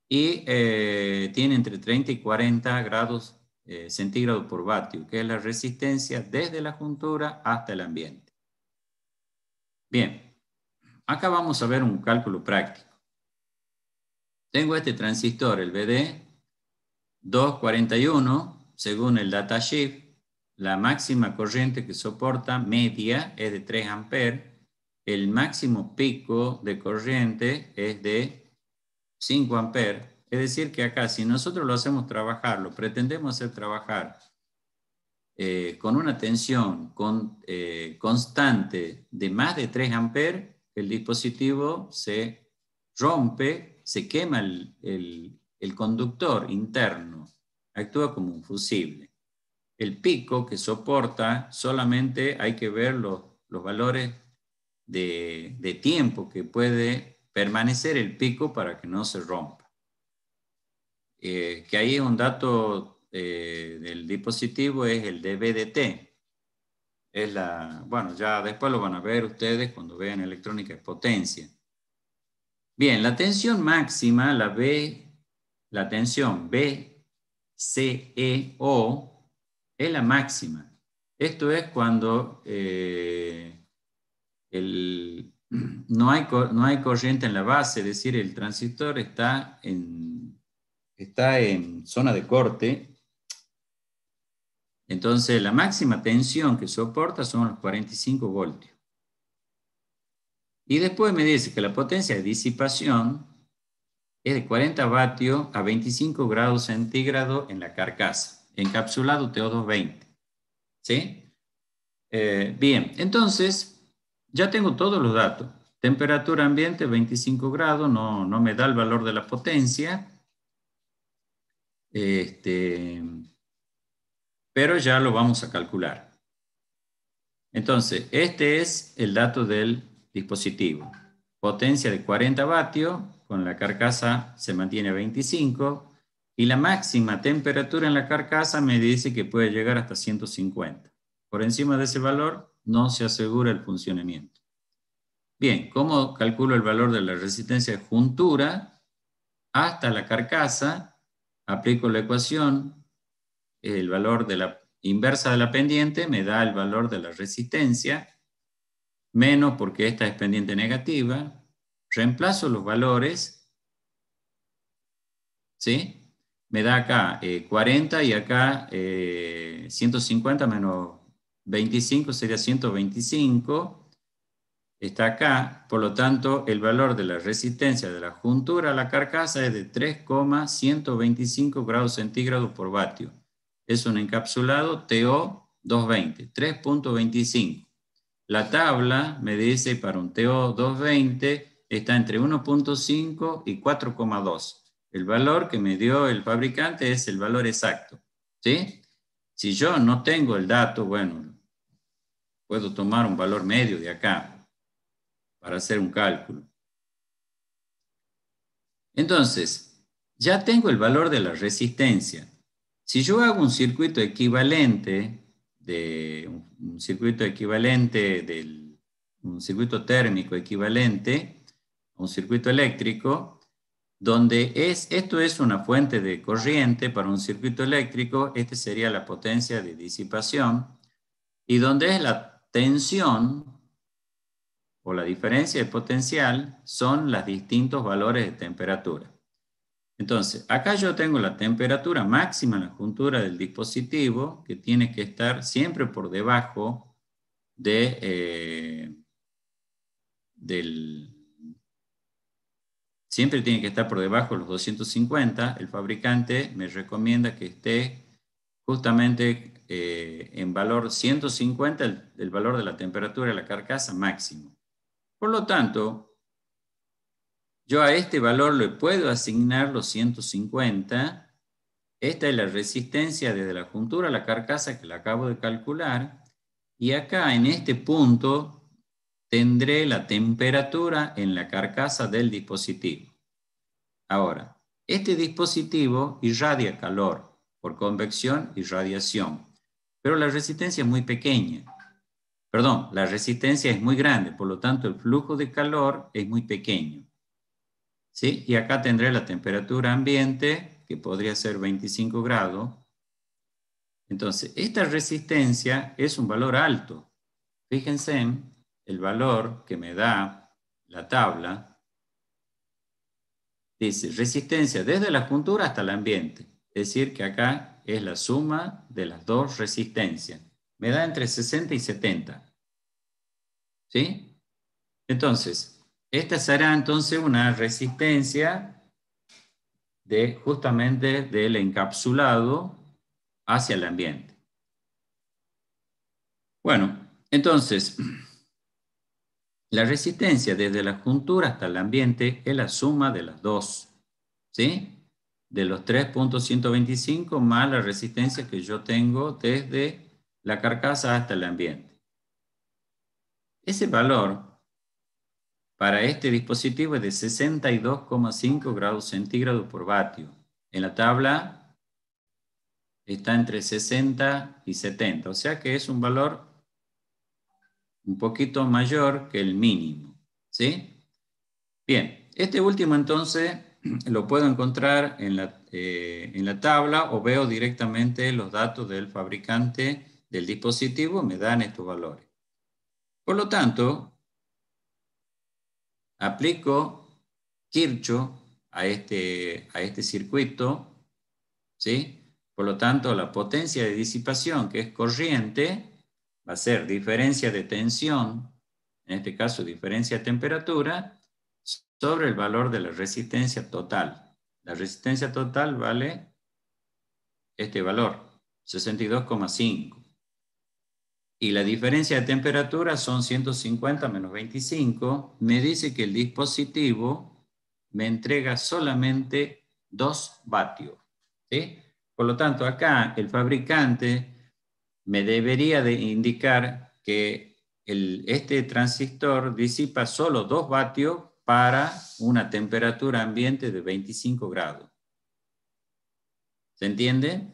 Y tiene entre 30 y 40 grados centígrados por vatio, que es la resistencia desde la juntura hasta el ambiente. Bien, acá vamos a ver un cálculo práctico. Tengo este transistor, el BD241, según el datasheet, la máxima corriente que soporta media es de 3 amperes, el máximo pico de corriente es de 5 amperes. Es decir que acá, si nosotros lo hacemos trabajar, lo pretendemos hacer trabajar con una tensión constante de más de 3 amperes, el dispositivo se rompe, se quema el conductor interno, actúa como un fusible. El pico que soporta, solamente hay que ver los valores de tiempo que puede permanecer el pico para que no se rompa. Que ahí es un dato del dispositivo, es el DVDT. Es bueno, ya después lo van a ver ustedes cuando vean electrónica de potencia. Bien, la tensión máxima, la tensión BCEO es la máxima. Esto es cuando no hay corriente en la base, es decir, el transistor está en zona de corte. Entonces, la máxima tensión que soporta son los 45 voltios. Y después me dice que la potencia de disipación es de 40 vatios a 25 grados centígrados en la carcasa, encapsulado TO220. ¿Sí? Bien, entonces, ya tengo todos los datos. Temperatura ambiente 25 grados, no me da el valor de la potencia. Pero ya lo vamos a calcular. Entonces, este es el dato del dispositivo. Potencia de 40 vatios, con la carcasa se mantiene a 25, y la máxima temperatura en la carcasa me dice que puede llegar hasta 150. Por encima de ese valor no se asegura el funcionamiento. Bien, ¿cómo calculo el valor de la resistencia de juntura hasta la carcasa? Aplico la ecuación, el valor de la inversa de la pendiente me da el valor de la resistencia, menos porque esta es pendiente negativa, reemplazo los valores, ¿sí? Me da acá 40 y acá 150 menos 25 sería 125, está acá, por lo tanto el valor de la resistencia de la juntura a la carcasa es de 3,125 grados centígrados por vatio. Es un encapsulado TO220, 3.25. La tabla me dice para un TO220 está entre 1.5 y 4,2. El valor que me dio el fabricante es el valor exacto. ¿Sí? Si yo no tengo el dato, bueno, puedo tomar un valor medio de acá para hacer un cálculo. Entonces, ya tengo el valor de la resistencia. Si yo hago un circuito equivalente, un circuito térmico equivalente a un circuito eléctrico, donde esto es una fuente de corriente para un circuito eléctrico, esta sería la potencia de disipación, y donde es la tensión o la diferencia de potencial son los distintos valores de temperatura. Entonces, acá yo tengo la temperatura máxima en la juntura del dispositivo, que tiene que estar siempre por debajo siempre tiene que estar por debajo de los 250. El fabricante me recomienda que esté justamente en valor 150, el valor de la temperatura de la carcasa máximo. Por lo tanto, yo a este valor le puedo asignar los 150. Esta es la resistencia desde la juntura a la carcasa que la acabo de calcular. Y acá en este punto tendré la temperatura en la carcasa del dispositivo. Ahora, este dispositivo irradia calor por convección y radiación. pero la resistencia es muy pequeña. Perdón, la resistencia es muy grande, por lo tanto el flujo de calor es muy pequeño. ¿Sí? Y acá tendré la temperatura ambiente, que podría ser 25 grados. Entonces, esta resistencia es un valor alto. Fíjense en el valor que me da la tabla. Dice resistencia desde la juntura hasta el ambiente. Es decir, que acá es la suma de las dos resistencias. Me da entre 60 y 70. ¿Sí? Entonces, esta será entonces una resistencia justamente del encapsulado hacia el ambiente. Bueno, entonces, la resistencia desde la juntura hasta el ambiente es la suma de las dos, ¿sí? De los 3.125 más la resistencia que yo tengo desde la carcasa hasta el ambiente. Ese valor para este dispositivo es de 62,5 grados centígrados por vatio. En la tabla está entre 60 y 70, o sea que es un valor un poquito mayor que el mínimo, ¿sí? Bien, este último entonces lo puedo encontrar en la tabla o veo directamente los datos del fabricante del dispositivo, me dan estos valores. Por lo tanto, aplico Kirchhoff a este circuito, ¿sí? Por lo tanto, la potencia de disipación, que es corriente, va a ser diferencia de tensión, en este caso diferencia de temperatura, sobre el valor de la resistencia total. La resistencia total vale este valor, 62,5. Y la diferencia de temperatura son 150 menos 25. Me dice que el dispositivo me entrega solamente 2 vatios. ¿Sí? Por lo tanto, acá el fabricante me debería de indicar que este transistor disipa solo 2 vatios para una temperatura ambiente de 25 grados. ¿Se entiende?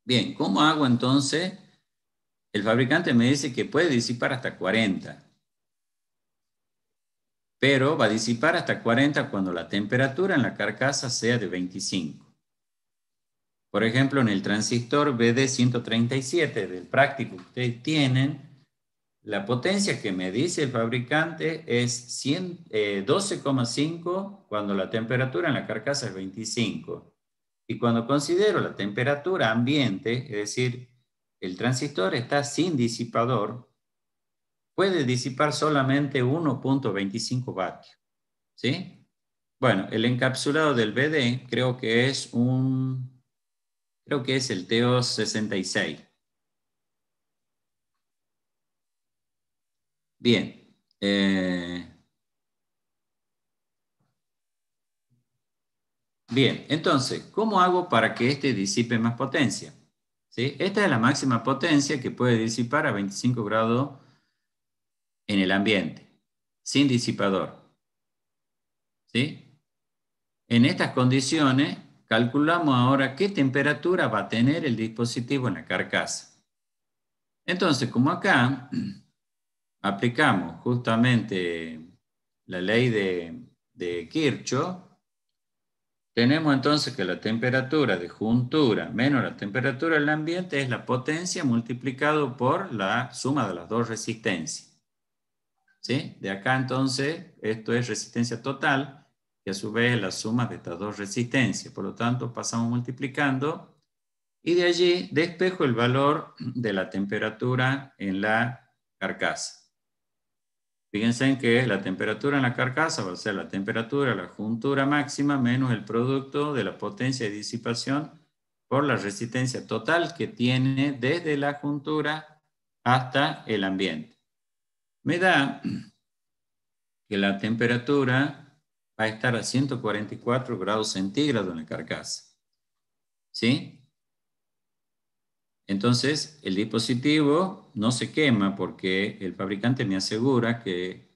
Bien, ¿cómo hago entonces? El fabricante me dice que puede disipar hasta 40. Pero va a disipar hasta 40 cuando la temperatura en la carcasa sea de 25. Por ejemplo, en el transistor BD137 del práctico que ustedes tienen, la potencia que me dice el fabricante es 12,5 cuando la temperatura en la carcasa es 25. Y cuando considero la temperatura ambiente, es decir, el transistor está sin disipador, puede disipar solamente 1.25 vatios. ¿Sí? Bueno, el encapsulado del BD creo que es el TO66. Bien. Bien, entonces, ¿cómo hago para que este disipe más potencia? ¿Sí? Esta es la máxima potencia que puede disipar a 25 grados en el ambiente, sin disipador. ¿Sí? En estas condiciones, calculamos ahora qué temperatura va a tener el dispositivo en la carcasa. Entonces, como acá aplicamos justamente la ley de Kirchhoff, tenemos entonces que la temperatura de juntura menos la temperatura del ambiente es la potencia multiplicado por la suma de las dos resistencias. ¿Sí? De acá entonces, esto es resistencia total, que a su vez es la suma de estas dos resistencias. Por lo tanto, pasamos multiplicando y de allí despejo el valor de la temperatura en la carcasa. Fíjense en que la temperatura en la carcasa va a ser la temperatura de la juntura máxima menos el producto de la potencia de disipación por la resistencia total que tiene desde la juntura hasta el ambiente. Me da que la temperatura va a estar a 144 grados centígrados en la carcasa. ¿Sí? Entonces, el dispositivo no se quema porque el fabricante me asegura que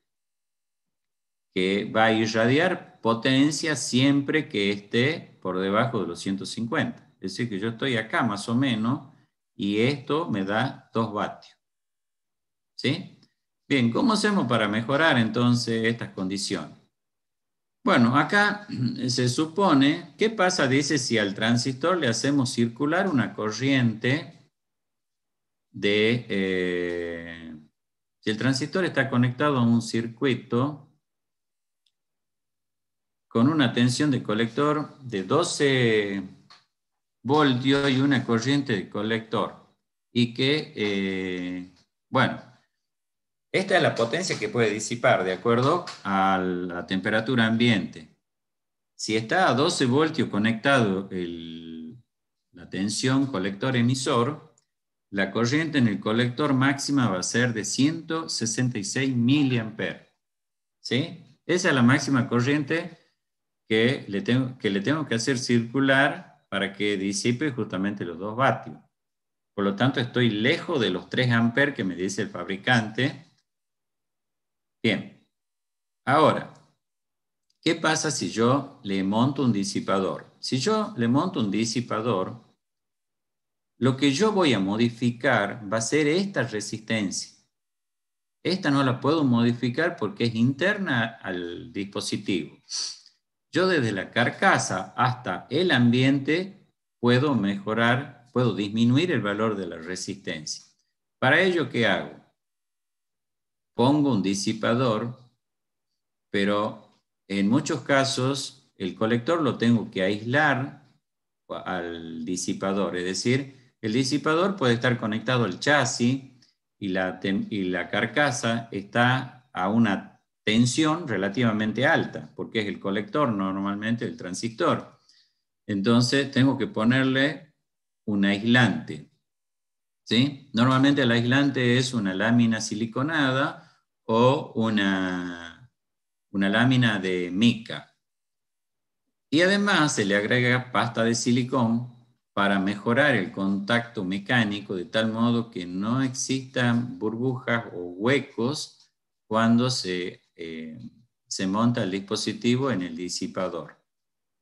va a irradiar potencia siempre que esté por debajo de los 150. Es decir, que yo estoy acá más o menos y esto me da 2 vatios. ¿Sí? Bien, ¿cómo hacemos para mejorar entonces estas condiciones? Bueno, acá se supone, ¿qué pasa? Dice, si al transistor le hacemos circular una corriente si el transistor está conectado a un circuito con una tensión de colector de 12 voltios y una corriente de colector, y que, bueno, esta es la potencia que puede disipar de acuerdo a la temperatura ambiente. Si está a 12 voltios conectado la tensión colector-emisor, la corriente en el colector máxima va a ser de 166 miliamperes. ¿Sí? Esa es la máxima corriente que le tengo que hacer circular para que disipe justamente los 2 vatios. Por lo tanto, estoy lejos de los 3 amperes que me dice el fabricante. Bien. Ahora, ¿qué pasa si yo le monto un disipador? Si yo le monto un disipador, lo que yo voy a modificar va a ser esta resistencia. Esta no la puedo modificar porque es interna al dispositivo. Yo desde la carcasa hasta el ambiente puedo mejorar, puedo disminuir el valor de la resistencia. Para ello, ¿qué hago? Pongo un disipador, pero en muchos casos el colector lo tengo que aislar al disipador. Es decir, el disipador puede estar conectado al chasis y la carcasa está a una tensión relativamente alta, porque es el colector normalmente del transistor. Entonces tengo que ponerle un aislante. ¿Sí? Normalmente el aislante es una lámina siliconada o una lámina de mica. Y además se le agrega pasta de silicón para mejorar el contacto mecánico de tal modo que no existan burbujas o huecos cuando se monta el dispositivo en el disipador.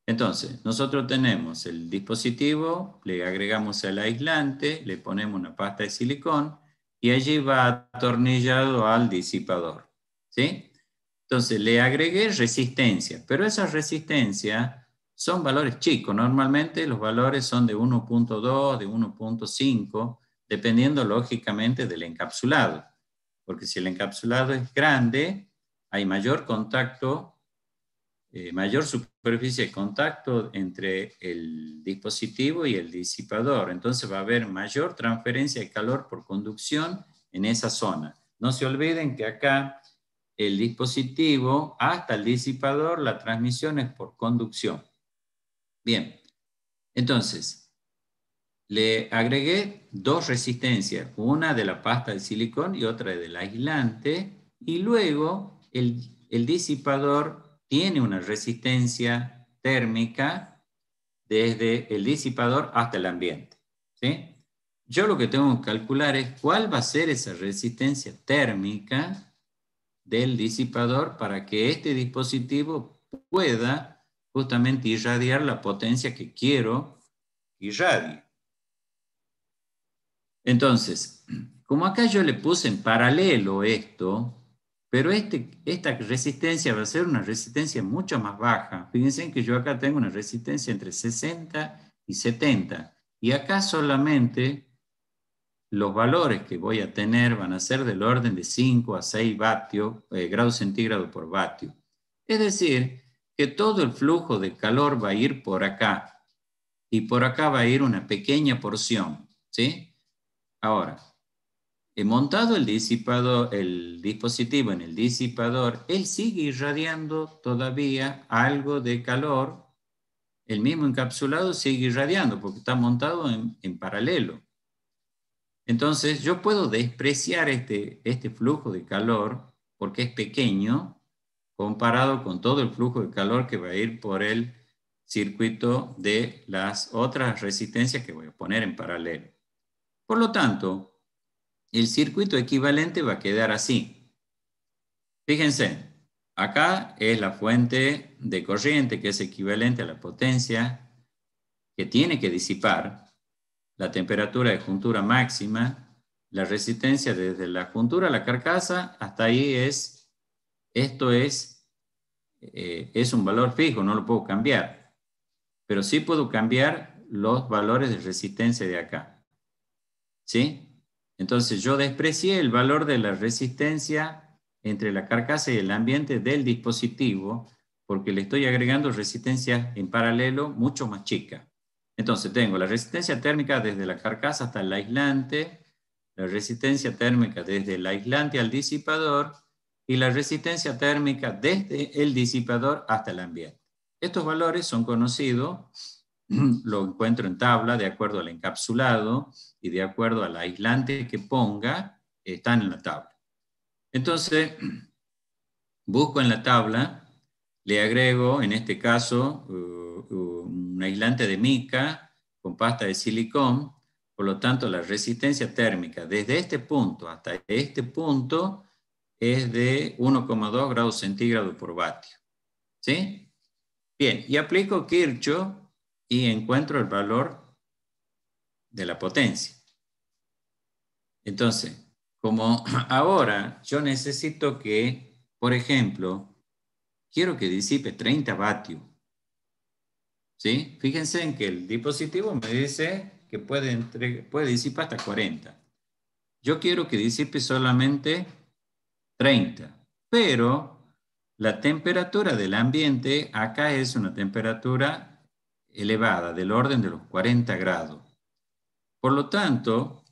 Entonces, nosotros tenemos el dispositivo, le agregamos el aislante, le ponemos una pasta de silicón y allí va atornillado al disipador. ¿Sí? Entonces, le agregué resistencia, pero esa resistencia son valores chicos. Normalmente los valores son de 1.2, de 1.5, dependiendo lógicamente del encapsulado. Porque si el encapsulado es grande, hay mayor contacto, mayor superficie de contacto entre el dispositivo y el disipador. Entonces va a haber mayor transferencia de calor por conducción en esa zona. No se olviden que acá el dispositivo hasta el disipador, la transmisión es por conducción. Bien, entonces le agregué 2 resistencias, una de la pasta de silicón y otra del aislante, y luego el disipador tiene una resistencia térmica desde el disipador hasta el ambiente. ¿Sí? Yo lo que tengo que calcular es cuál va a ser esa resistencia térmica del disipador para que este dispositivo pueda justamente irradiar la potencia que quiero irradie. Entonces, como acá yo le puse en paralelo esto, pero esta resistencia va a ser una resistencia mucho más baja. Fíjense que yo acá tengo una resistencia entre 60 y 70, y acá solamente los valores que voy a tener van a ser del orden de 5 a 6 grados centígrados por vatio. Es decir, que todo el flujo de calor va a ir por acá, y por acá va a ir una pequeña porción, ¿sí? Ahora, he montado el dispositivo en el disipador, él sigue irradiando todavía algo de calor, el mismo encapsulado sigue irradiando porque está montado en paralelo. Entonces yo puedo despreciar este flujo de calor porque es pequeño comparado con todo el flujo de calor que va a ir por el circuito de las otras resistencias que voy a poner en paralelo. Por lo tanto, el circuito equivalente va a quedar así. Fíjense, acá es la fuente de corriente que es equivalente a la potencia que tiene que disipar. la temperatura de juntura máxima, la resistencia desde la juntura a la carcasa, hasta ahí esto es un valor fijo, no lo puedo cambiar. Pero sí puedo cambiar los valores de resistencia de acá. ¿Sí? Entonces yo desprecié el valor de la resistencia entre la carcasa y el ambiente del dispositivo porque le estoy agregando resistencia en paralelo mucho más chica. Entonces tengo la resistencia térmica desde la carcasa hasta el aislante, la resistencia térmica desde el aislante al disipador y la resistencia térmica desde el disipador hasta el ambiente. Estos valores son conocidos, lo encuentro en tabla de acuerdo al encapsulado y de acuerdo al aislante que ponga, están en la tabla. Entonces, busco en la tabla, le agrego, en este caso, un aislante de mica con pasta de silicón, por lo tanto, la resistencia térmica desde este punto hasta este punto es de 1,2 grados centígrados por vatio. ¿Sí? Bien, y aplico Kirchhoff y encuentro el valor de la potencia. Entonces, como ahora yo necesito que, por ejemplo, quiero que disipe 30 vatios. ¿Sí? Fíjense en que el dispositivo me dice que puede disipar hasta 40. Yo quiero que disipe solamente 30, pero la temperatura del ambiente acá es una temperatura elevada, del orden de los 40 grados. Por lo tanto,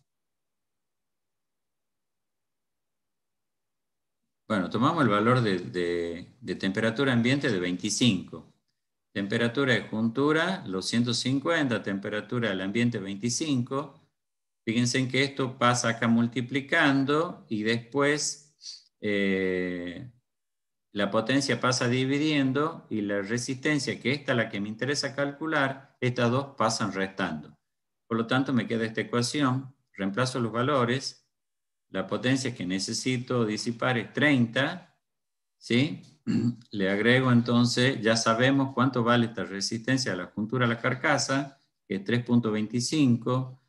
bueno, tomamos el valor de temperatura ambiente de 25. Temperatura de juntura, los 150, temperatura del ambiente 25. Fíjense en que esto pasa acá multiplicando y después la potencia pasa dividiendo y la resistencia, que esta es la que me interesa calcular, estas dos pasan restando. Por lo tanto, me queda esta ecuación, reemplazo los valores, la potencia que necesito disipar es 30, ¿sí? Le agrego entonces, ya sabemos cuánto vale esta resistencia a la juntura a la carcasa, que es 3.25,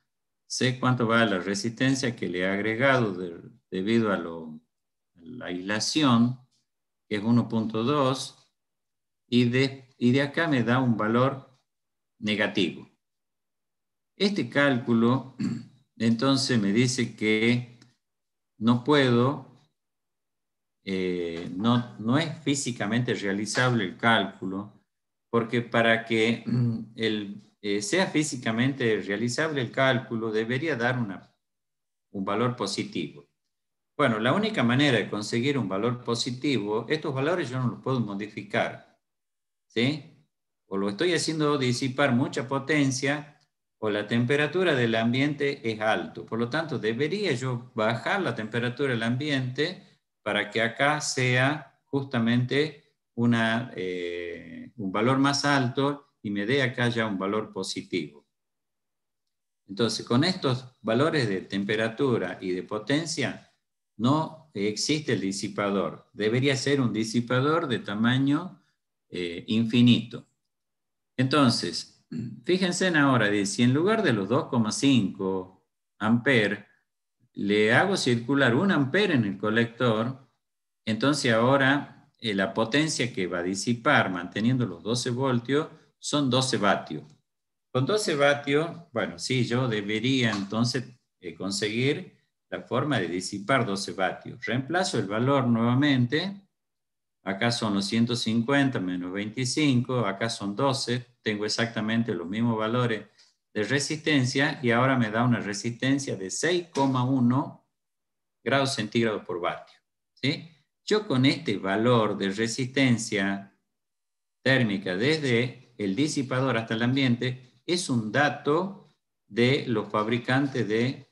sé cuánto vale la resistencia que le he agregado debido a la aislación, que es 1.2, y de acá me da un valor negativo. Este cálculo, entonces, me dice que no puedo, no es físicamente realizable el cálculo, porque para que sea físicamente realizable el cálculo, debería dar un valor positivo. Bueno, la única manera de conseguir un valor positivo, estos valores yo no los puedo modificar, ¿sí? O lo estoy haciendo disipar mucha potencia, o la temperatura del ambiente es alto. Por lo tanto, debería yo bajar la temperatura del ambiente para que acá sea justamente un valor más alto y me dé acá ya un valor positivo. Entonces, con estos valores de temperatura y de potencia, no existe el disipador. Debería ser un disipador de tamaño infinito. Entonces, fíjense ahora, si en lugar de los 2,5 amperes, le hago circular 1 ampere en el colector, entonces ahora la potencia que va a disipar manteniendo los 12 voltios son 12 vatios. Con 12 vatios, bueno, sí, yo debería entonces conseguir la forma de disipar 12 vatios. Reemplazo el valor nuevamente. Acá son los 150 menos 25, acá son 12. Tengo exactamente los mismos valores de resistencia y ahora me da una resistencia de 6,1 grados centígrados por vatio. ¿Sí? Yo con este valor de resistencia térmica desde el disipador hasta el ambiente es un dato de los fabricantes de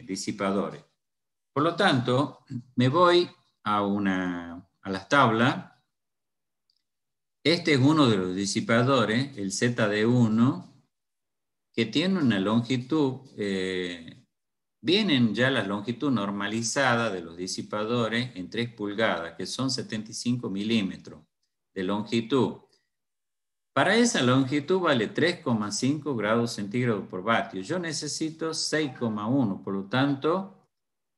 disipadores. Por lo tanto, me voy a las tablas. Este es uno de los disipadores, el ZD1, que tiene una longitud, vienen ya la longitud normalizada de los disipadores en 3 pulgadas, que son 75 milímetros de longitud. Para esa longitud vale 3,5 grados centígrados por vatio. Yo necesito 6,1, por lo tanto,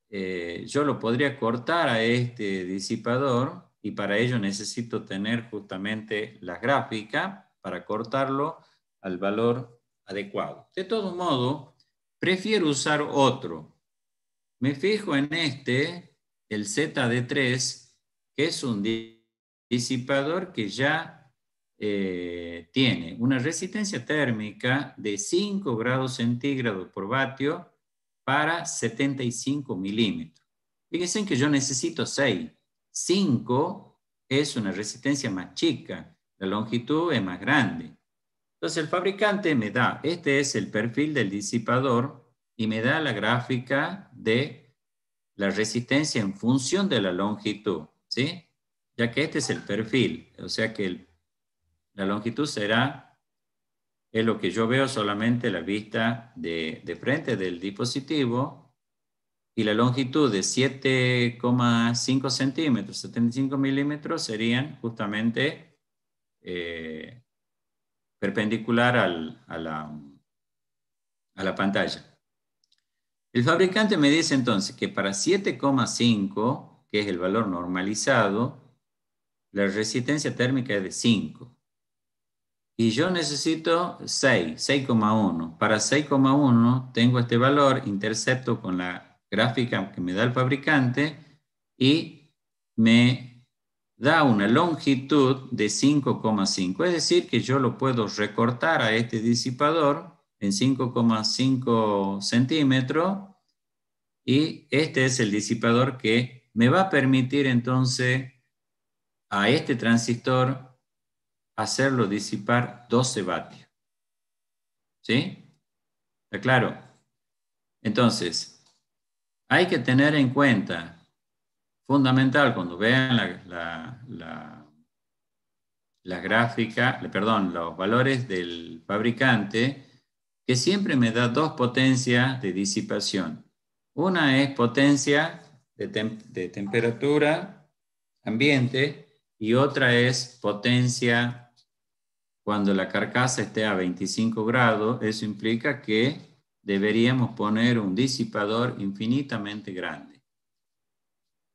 yo lo podría cortar a este disipador y para ello necesito tener justamente la gráfica para cortarlo al valor adecuado. De todo modo, prefiero usar otro. Me fijo en este, el ZD3, que es un disipador que ya tiene una resistencia térmica de 5 grados centígrados por vatio para 75 milímetros. Fíjense que yo necesito 6. 5 es una resistencia más chica, la longitud es más grande. Entonces el fabricante me da, este es el perfil del disipador y me da la gráfica de la resistencia en función de la longitud, ¿sí? Ya que este es el perfil, o sea que la longitud es lo que yo veo solamente a la vista de frente del dispositivo, y la longitud de 7,5 centímetros, 75 milímetros, serían justamente perpendicular a la pantalla. El fabricante me dice entonces que para 7,5, que es el valor normalizado, la resistencia térmica es de 5. Y yo necesito 6,1. Para 6,1 tengo este valor, intercepto con la gráfica que me da el fabricante y me da una longitud de 5,5. Es decir, que yo lo puedo recortar a este disipador en 5,5 centímetros y este es el disipador que me va a permitir entonces a este transistor hacerlo disipar 12 vatios. ¿Sí? ¿Está claro? Entonces, hay que tener en cuenta, fundamental, cuando vean la gráfica, perdón, los valores del fabricante, que siempre me da dos potencias de disipación. Una es potencia de temperatura ambiente y otra es potencia cuando la carcasa esté a 25 grados. Eso implica que deberíamos poner un disipador infinitamente grande.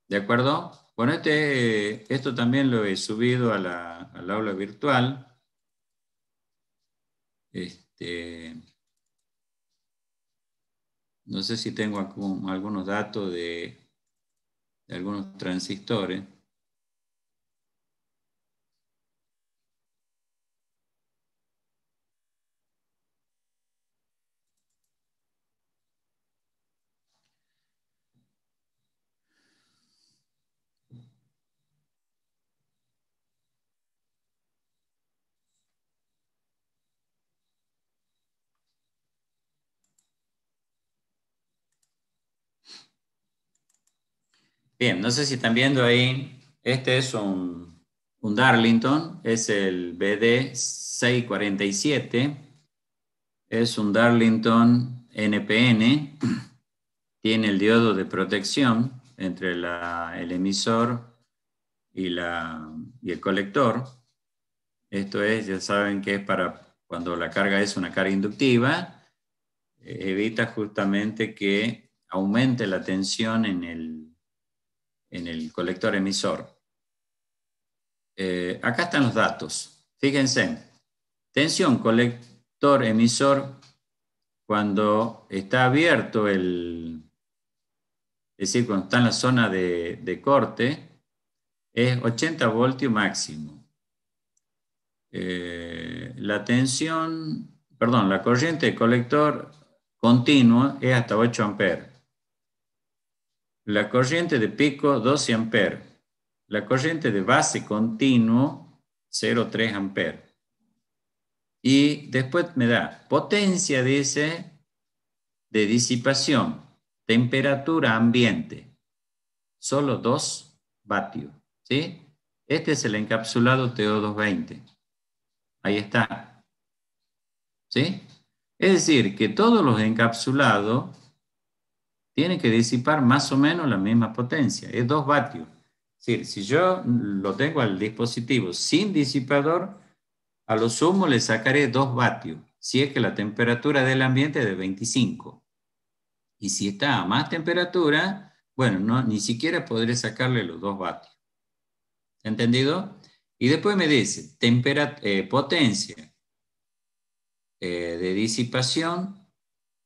¿De acuerdo? Bueno, esto también lo he subido al aula virtual. No sé si tengo algunos datos de algunos transistores. Bien, no sé si están viendo ahí, este es un Darlington, es el BD647, es un Darlington NPN, tiene el diodo de protección entre el emisor y el colector. Esto es, ya saben que es para cuando la carga es una carga inductiva, evita justamente que aumente la tensión en el colector emisor. Acá están los datos. Fíjense, tensión colector emisor cuando está abierto es decir, cuando está en la zona de corte, es 80 voltios máximo. La corriente de colector continuo es hasta 8 amperes. La corriente de pico, 12 amperes. La corriente de base continuo, 0,3 amperes. Y después me da potencia, dice, de disipación, temperatura ambiente, solo 2 vatios. ¿Sí? Este es el encapsulado TO220. Ahí está. ¿Sí? Es decir, que todos los encapsulados tienen que disipar más o menos la misma potencia, es 2 vatios. Es decir, si yo lo tengo al dispositivo sin disipador, A lo sumo le sacaré 2 vatios, si es que la temperatura del ambiente es de 25. Y si está a más temperatura, bueno, no, ni siquiera podré sacarle los 2 vatios. ¿Entendido? Y después me dice potencia de disipación,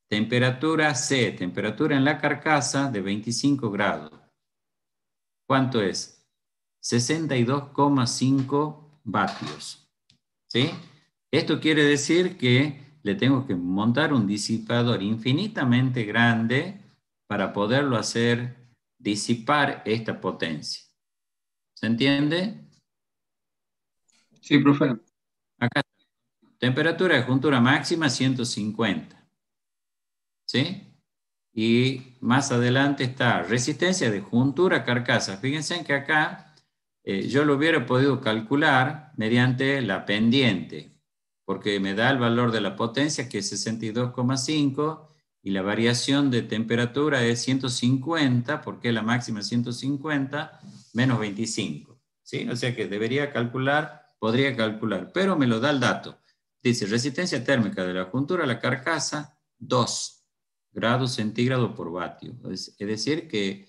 temperatura C, temperatura en la carcasa de 25 grados. ¿Cuánto es? 62,5 vatios. ¿Sí? Esto quiere decir que le tengo que montar un disipador infinitamente grande para poderlo hacer disipar esta potencia. ¿Se entiende? Sí, profe. Acá, temperatura de juntura máxima 150. ¿Sí? Y más adelante está resistencia de juntura carcasa. Fíjense que acá yo lo hubiera podido calcular mediante la pendiente, porque me da el valor de la potencia que es 62,5 y la variación de temperatura es 150, porque la máxima es 150 menos 25. ¿Sí? O sea que debería calcular, podría calcular, pero me lo da el dato. Dice resistencia térmica de la juntura a la carcasa 2 grados centígrados por vatio. Es decir, que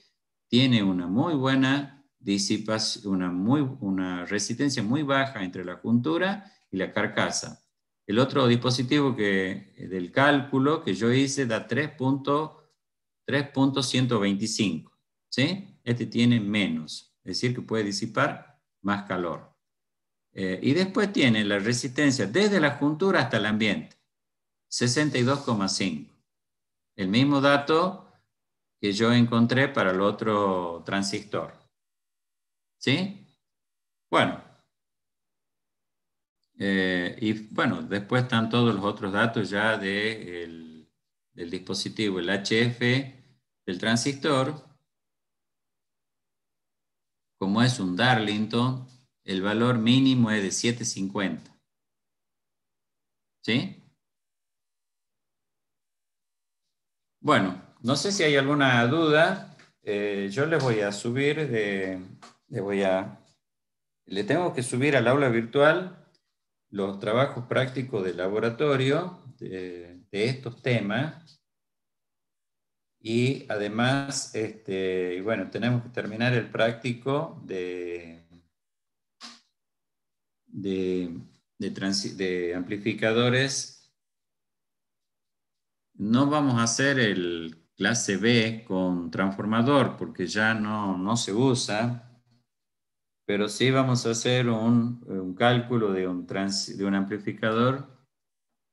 tiene una muy buena disipación, una resistencia muy baja entre la juntura y la carcasa. El otro dispositivo del cálculo que yo hice da 3.125. ¿Sí? Este tiene menos, es decir, que puede disipar más calor. Y después tiene la resistencia desde la juntura hasta el ambiente, 62,5. El mismo dato que yo encontré para el otro transistor. ¿Sí? Bueno. Y bueno, después están todos los otros datos ya del dispositivo, el HF del transistor. Como es un Darlington, el valor mínimo es de 750. ¿Sí? Bueno, no sé si hay alguna duda. Yo les voy a subir, le tengo que subir al aula virtual los trabajos prácticos de laboratorio de estos temas. Y además, bueno, tenemos que terminar el práctico de amplificadores. No vamos a hacer el clase B con transformador porque ya no se usa, pero sí vamos a hacer un cálculo de un amplificador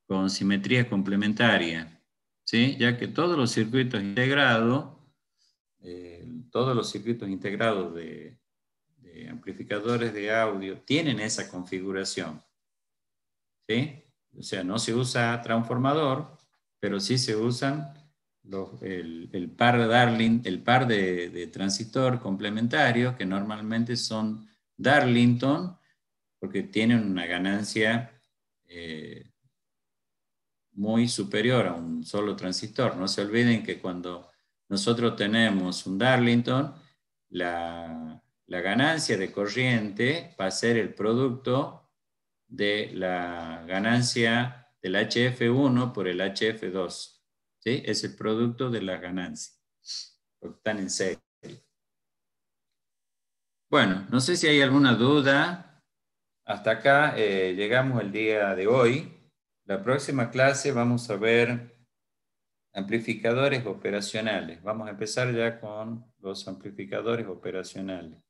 con simetría complementaria, ¿sí? Ya que todos los circuitos integrados, de amplificadores de audio tienen esa configuración, ¿sí? O sea, no se usa transformador, pero sí se usan el par de transistor complementario, que normalmente son Darlington, porque tienen una ganancia muy superior a un solo transistor. No se olviden que cuando nosotros tenemos un Darlington, la ganancia de corriente va a ser el producto de la ganancia del HF1 por el HF2. ¿Sí? Es el producto de la ganancia, porque están en serie. Bueno, no sé si hay alguna duda. Hasta acá llegamos el día de hoy. La próxima clase vamos a ver amplificadores operacionales. Vamos a empezar ya con los amplificadores operacionales.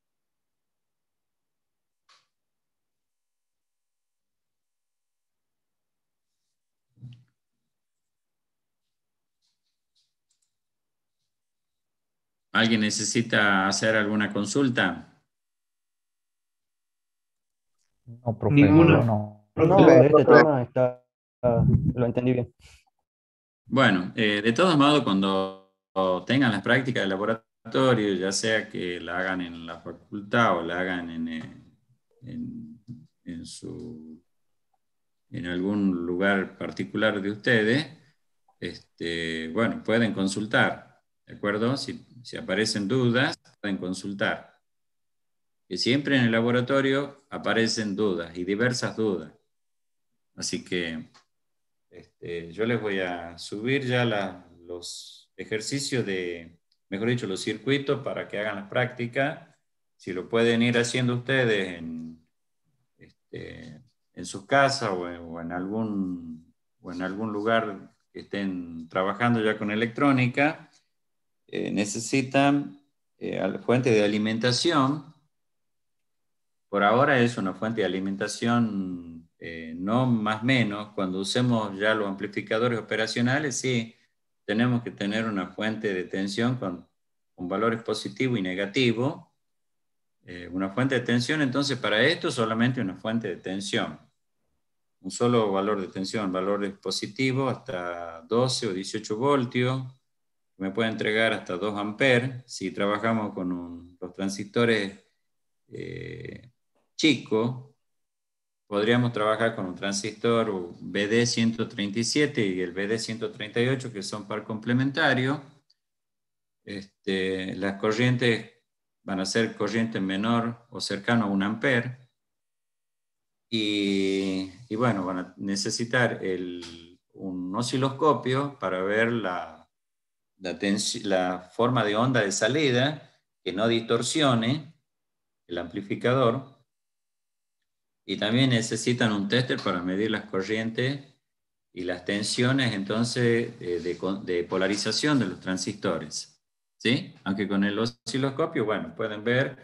¿Alguien necesita hacer alguna consulta? No, profe. Ninguna. No, Profe. este tema lo entendí bien. Bueno, de todos modos, cuando tengan las prácticas de laboratorio, ya sea que la hagan en la facultad o la hagan en algún lugar particular de ustedes, bueno, pueden consultar, ¿de acuerdo? Si aparecen dudas, pueden consultar. Que siempre en el laboratorio aparecen dudas y diversas dudas. Así que yo les voy a subir ya los ejercicios mejor dicho, los circuitos para que hagan las prácticas. Si lo pueden ir haciendo ustedes en sus casas o en algún lugar que estén trabajando ya con electrónica, necesitan fuente de alimentación. Por ahora es una fuente de alimentación no más menos. Cuando usemos ya los amplificadores operacionales, sí, tenemos que tener una fuente de tensión con valores positivo y negativo. Una fuente de tensión, entonces para esto solamente una fuente de tensión. Un solo valor de tensión, valores positivos hasta 12 o 18 voltios. Me puede entregar hasta 2 amperes. Si trabajamos con los transistores chicos, podríamos trabajar con un transistor BD137 y el BD138, que son par complementarios. Las corrientes van a ser corriente menor o cercano a 1 ampere. Y bueno, van a necesitar un osciloscopio para ver la forma de onda de salida, que no distorsione el amplificador. Y también necesitan un tester para medir las corrientes y las tensiones, entonces, de polarización de los transistores. ¿Sí? Aunque con el osciloscopio, bueno, pueden ver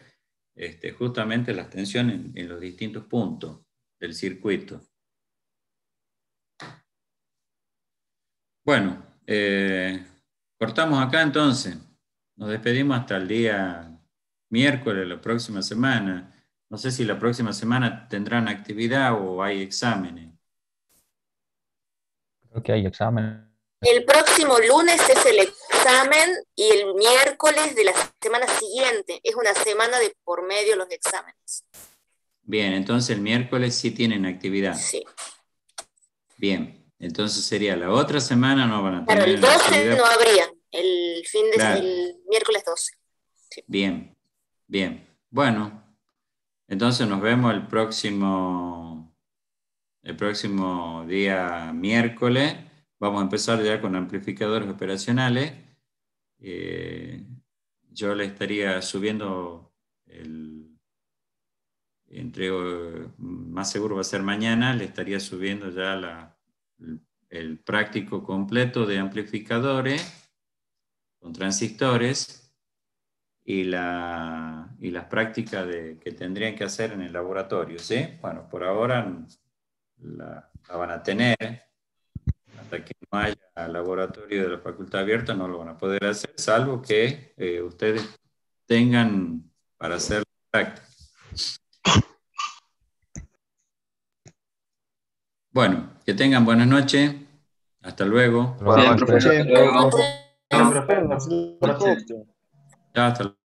justamente las tensiones en los distintos puntos del circuito. Bueno, cortamos acá entonces. Nos despedimos hasta el día miércoles, la próxima semana. No sé si la próxima semana tendrán actividad o hay exámenes. Creo que hay examen. El próximo lunes es el examen y el miércoles de la semana siguiente. Es una semana de por medio los exámenes. Bien, entonces el miércoles sí tienen actividad. Sí. Bien, entonces sería la otra semana no van a tener. Claro, el 12 actividad. no habría, el Claro. el miércoles 12. Sí. Bien, bien. Bueno, entonces nos vemos el próximo día miércoles. Vamos a empezar ya con amplificadores operacionales. Yo le estaría subiendo más seguro va a ser mañana, le estaría subiendo ya el práctico completo de amplificadores con transistores y las prácticas que tendrían que hacer en el laboratorio, ¿sí? Bueno, por ahora la van a tener. Hasta que no haya laboratorio de la facultad abierta no lo van a poder hacer, salvo que ustedes tengan para hacer la práctica. Bueno, que tengan buenas noches. Hasta luego. Bien, profesor. Hasta luego. Chao, hasta luego.